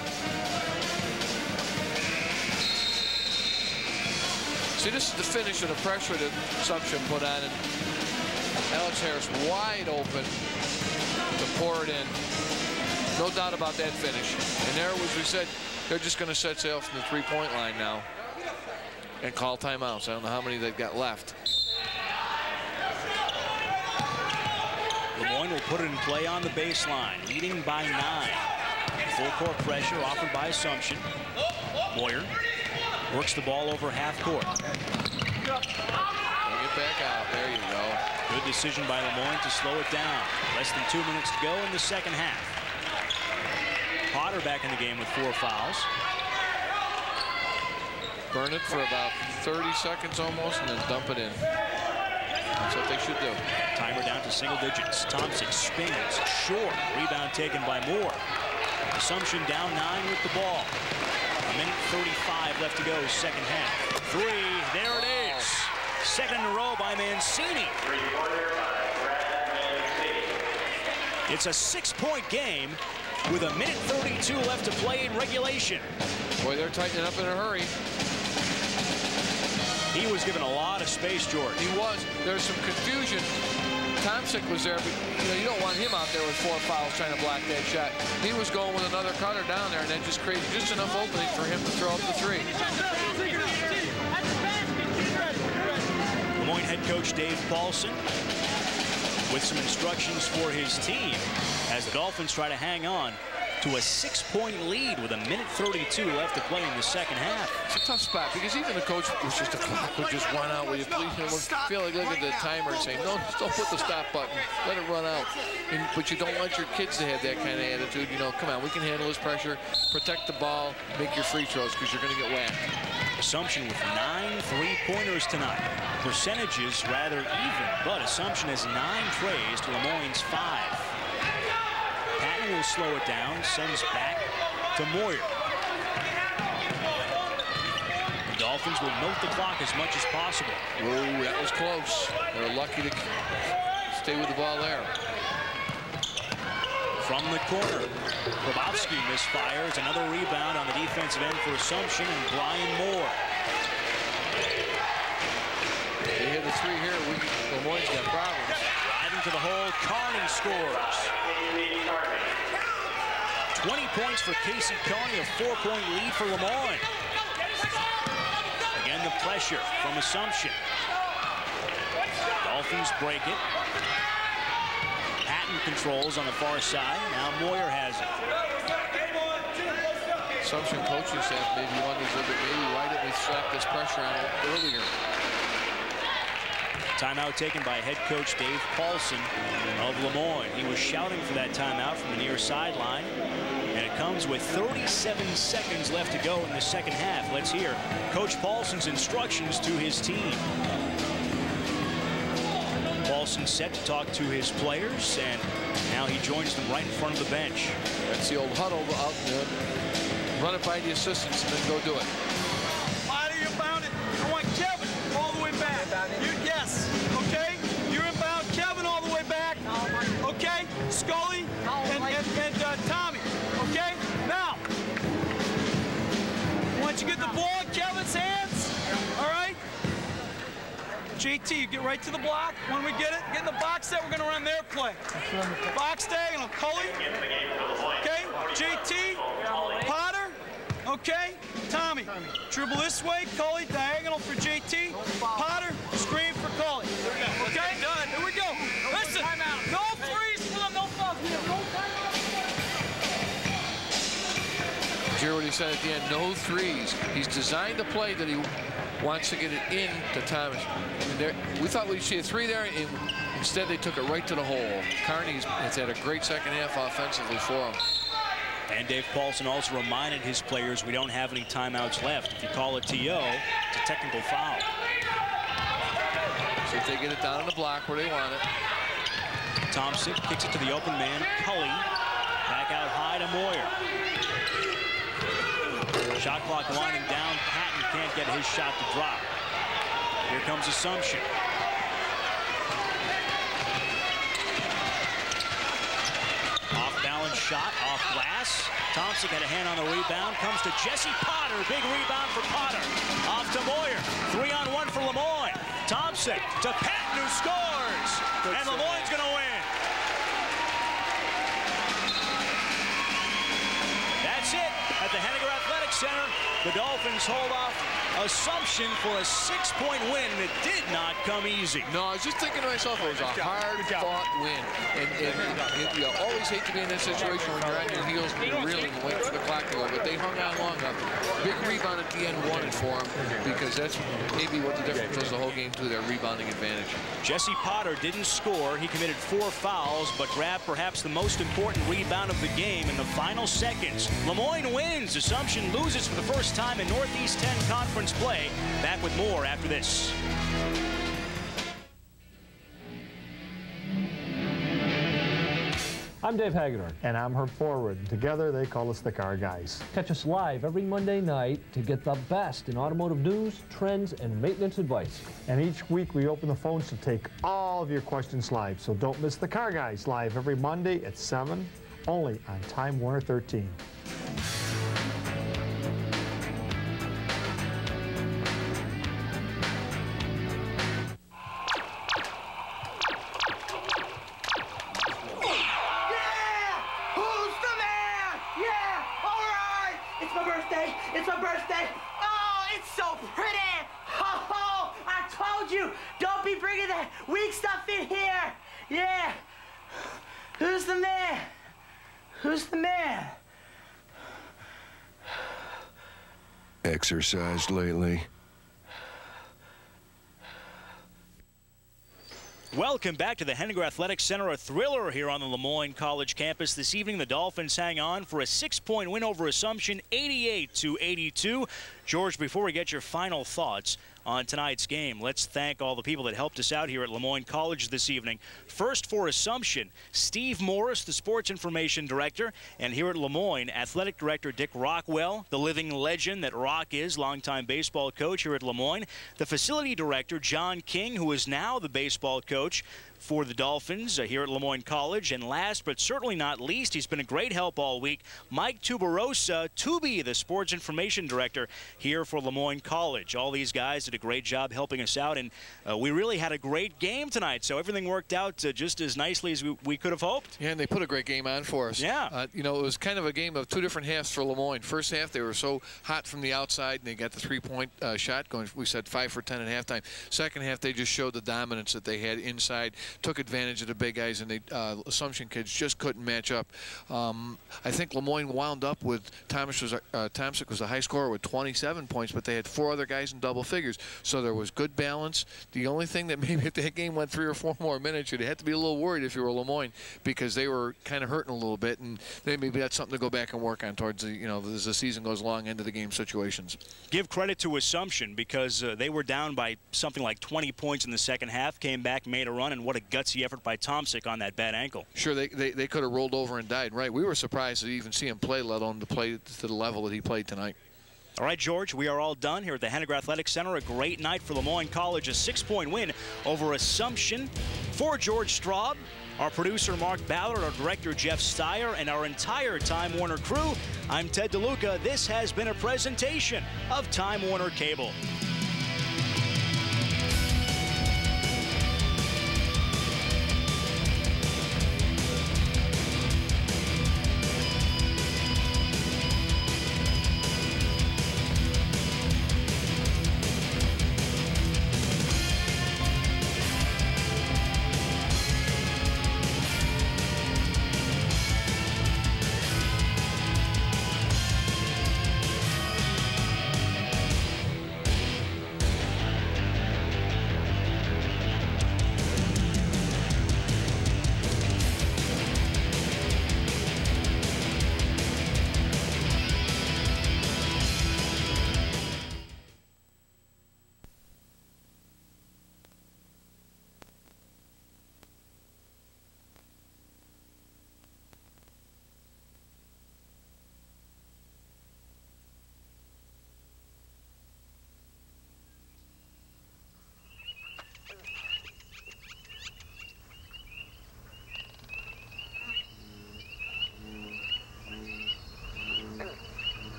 See, this is the finish of the pressure that Assumption put on, and Alex Harris wide open to pour it in. No doubt about that finish. And there, as we said, they're just going to set sail from the 3-point line now and call timeouts. I don't know how many they've got left. Lemoyne will put it in play on the baseline, leading by 9. Full court pressure offered by Assumption. Moyer works the ball over half court. Bring it back out. There you go. Good decision by Lemoyne to slow it down. Less than 2 minutes to go in the second half. Potter back in the game with 4 fouls. Burn it for about 30 seconds almost and then dump it in. That's what they should do. Timer down to single digits. Tomczyk spins short. Rebound taken by Moore. Assumption down 9 with the ball. A minute 35 left to go, second half. 3, there it is. Second in a row by Mancini. It's a 6-point game with a minute 32 left to play in regulation. Boy, they're tightening up in a hurry. He was given a lot of space, George. He was. There's some confusion. Tomczyk was there, but you don't want him out there with 4 fouls trying to block that shot. He was going with another cutter down there, and that just created just enough opening for him to throw up the 3. Moyne head coach Dave Paulson with some instructions for his team as the Dolphins try to hang on to a 6-point lead with a minute 32 left to play in the second half. It's a tough spot because even the coach was just a clock would just run out. Will you please feel like looking at the timer and saying, no, just don't put the stop button. Let it run out. But you don't want your kids to have that kind of attitude. You know, come on, we can handle this pressure. Protect the ball. Make your free throws because you're going to get whacked. Assumption with 9 3-pointers tonight. Percentages rather even, but Assumption has 9 trays to Lemoyne's 5. Patton will slow it down, sends back to Moyer. The Dolphins will milk the clock as much as possible. Whoa, that was close. They're lucky to stay with the ball there. From the corner, Grabowski misfires. Another rebound on the defensive end for Assumption and Brian Moore. They hit the 3 here. Lemoyne's got problems. Driving to the hole, Carney scores. 20 points for Casey Carney, a 4-point lead for Lemoyne. Again, the pressure from Assumption. Dolphins break it. Patton controls on the far side. Now Moyer has it. Assumption coaching staff maybe wonders a bit, maybe why didn't we slap this pressure on it earlier? Timeout taken by head coach Dave Paulson of Lemoyne. He was shouting for that timeout from the near sideline, and it comes with 37 seconds left to go in the second half. Let's hear Coach Paulson's instructions to his team. Paulson set to talk to his players, and now he joins them right in front of the bench. That's the old huddle out there. Run it by the assistants and then go do it. Why do you bound it? I want Kevin all the way back. Yes. Okay. You're inbound. Kevin all the way back. Okay. Scully and Tommy. Okay. Now, once you get the ball in Kevin's hands, all right. JT, you get right to the block. When we get in the box set, we're going to run their play. Box diagonal, Cully. Okay. JT, Potter. Okay. Tommy, dribble this way. Cully, diagonal for JT. Potter, screen for Cully. Okay. Done. Here we go. Listen. No threes for them. No fouls. No timeout. Did you hear what he said at the end? No threes. He's designed a play that he wants to get it in to Thomas. We thought we'd see a 3 there, and instead they took it right to the hole. Carney's had a great second half offensively for him. And Dave Paulson also reminded his players we don't have any timeouts left. If you call a TO, it's a technical foul. So if they get it down on the block where they want it. Thompson kicks it to the open man, Cully. Back out high to Moyer. Shot clock winding down. Patton can't get his shot to drop. Here comes Assumption. Off-balance shot, off glass. Thompson got a hand on the rebound. Comes to Jesse Potter. Big rebound for Potter. Off to Moyer. 3-on-1 for Lemoyne. Thompson to Patton, who scores. And Lemoyne's going to win. That's it at the Henniger Athletic Center. The Dolphins hold off Assumption for a 6-point win, and it did not come easy. No, I was just thinking to myself, it was a hard-fought win. And you always hate to be in this situation when you're on your heels and you're reeling and waiting for the clock to go, but they hung on long enough. Big rebound at the end won it for them, because that's maybe what the difference was the whole game to their rebounding advantage. Jesse Potter didn't score. He committed 4 fouls, but grabbed perhaps the most important rebound of the game in the final seconds. Lemoyne wins. Assumption loses for the first time in Northeast 10 Conference play. Back with more after this. I'm Dave Hagedorn. And I'm Herb Forward. Together, they call us the Car Guys. Catch us live every Monday night to get the best in automotive news, trends, and maintenance advice. And each week, we open the phones to take all of your questions live. So don't miss the Car Guys live every Monday at 7, only on Time Warner 13. It's my birthday. Oh, it's so pretty. Oh, I told you, don't be bringing that weak stuff in here. Yeah. Who's the man? Who's the man? Exercised lately? Welcome back to the Henniger Athletic Center. A thriller here on the Moyne College campus this evening. The Dolphins hang on for a 6-point win over Assumption, 88-82. George, before we get your final thoughts on tonight's game, let's thank all the people that helped us out here at Moyne College this evening. First for Assumption, Steve Morris, the Sports Information Director, and here at Moyne, Athletic Director Dick Rockwell, the living legend that Rock is, longtime baseball coach here at Moyne. The Facility Director, John King, who is now the baseball coach for the Dolphins here at Moyne College. And last but certainly not least, he's been a great help all week, Mike Tuberosa, Tubi, the Sports Information Director here for Moyne College. All these guys did a great job helping us out, and we really had a great game tonight, so everything worked out just as nicely as we could have hoped. Yeah, and they put a great game on for us. Yeah. You know, it was kind of a game of two different halves for Moyne. First half, they were so hot from the outside, and they got the three-point shot going. We said 5 for 10 at halftime. Second half, they just showed the dominance that they had inside, took advantage of the big guys, and the Assumption kids just couldn't match up. I think Moyne wound up with Tomsic was a high scorer with 27 points, but they had 4 other guys in double figures, so there was good balance. The only thing that maybe if that game went 3 or 4 more minutes, you'd have to be a little worried if you were Moyne, because they were kind of hurting a little bit, and maybe that's something to go back and work on towards the, you know, as the season goes along, into the game situations. Give credit to Assumption, because they were down by something like 20 points in the second half, came back, made a run, and what a gutsy effort by Tomsic on that bad ankle. Sure, they could have rolled over and died. Right, we were surprised to even see him play, let alone to play to the level that he played tonight. All right, George, we are all done here at the Henniger Athletic Center. A great night for Moyne College, a 6-point win over Assumption. For George Straub, our producer Mark Ballard, our director Jeff Steyer, and our entire Time Warner crew, I'm Ted DeLuca. This has been a presentation of Time Warner Cable.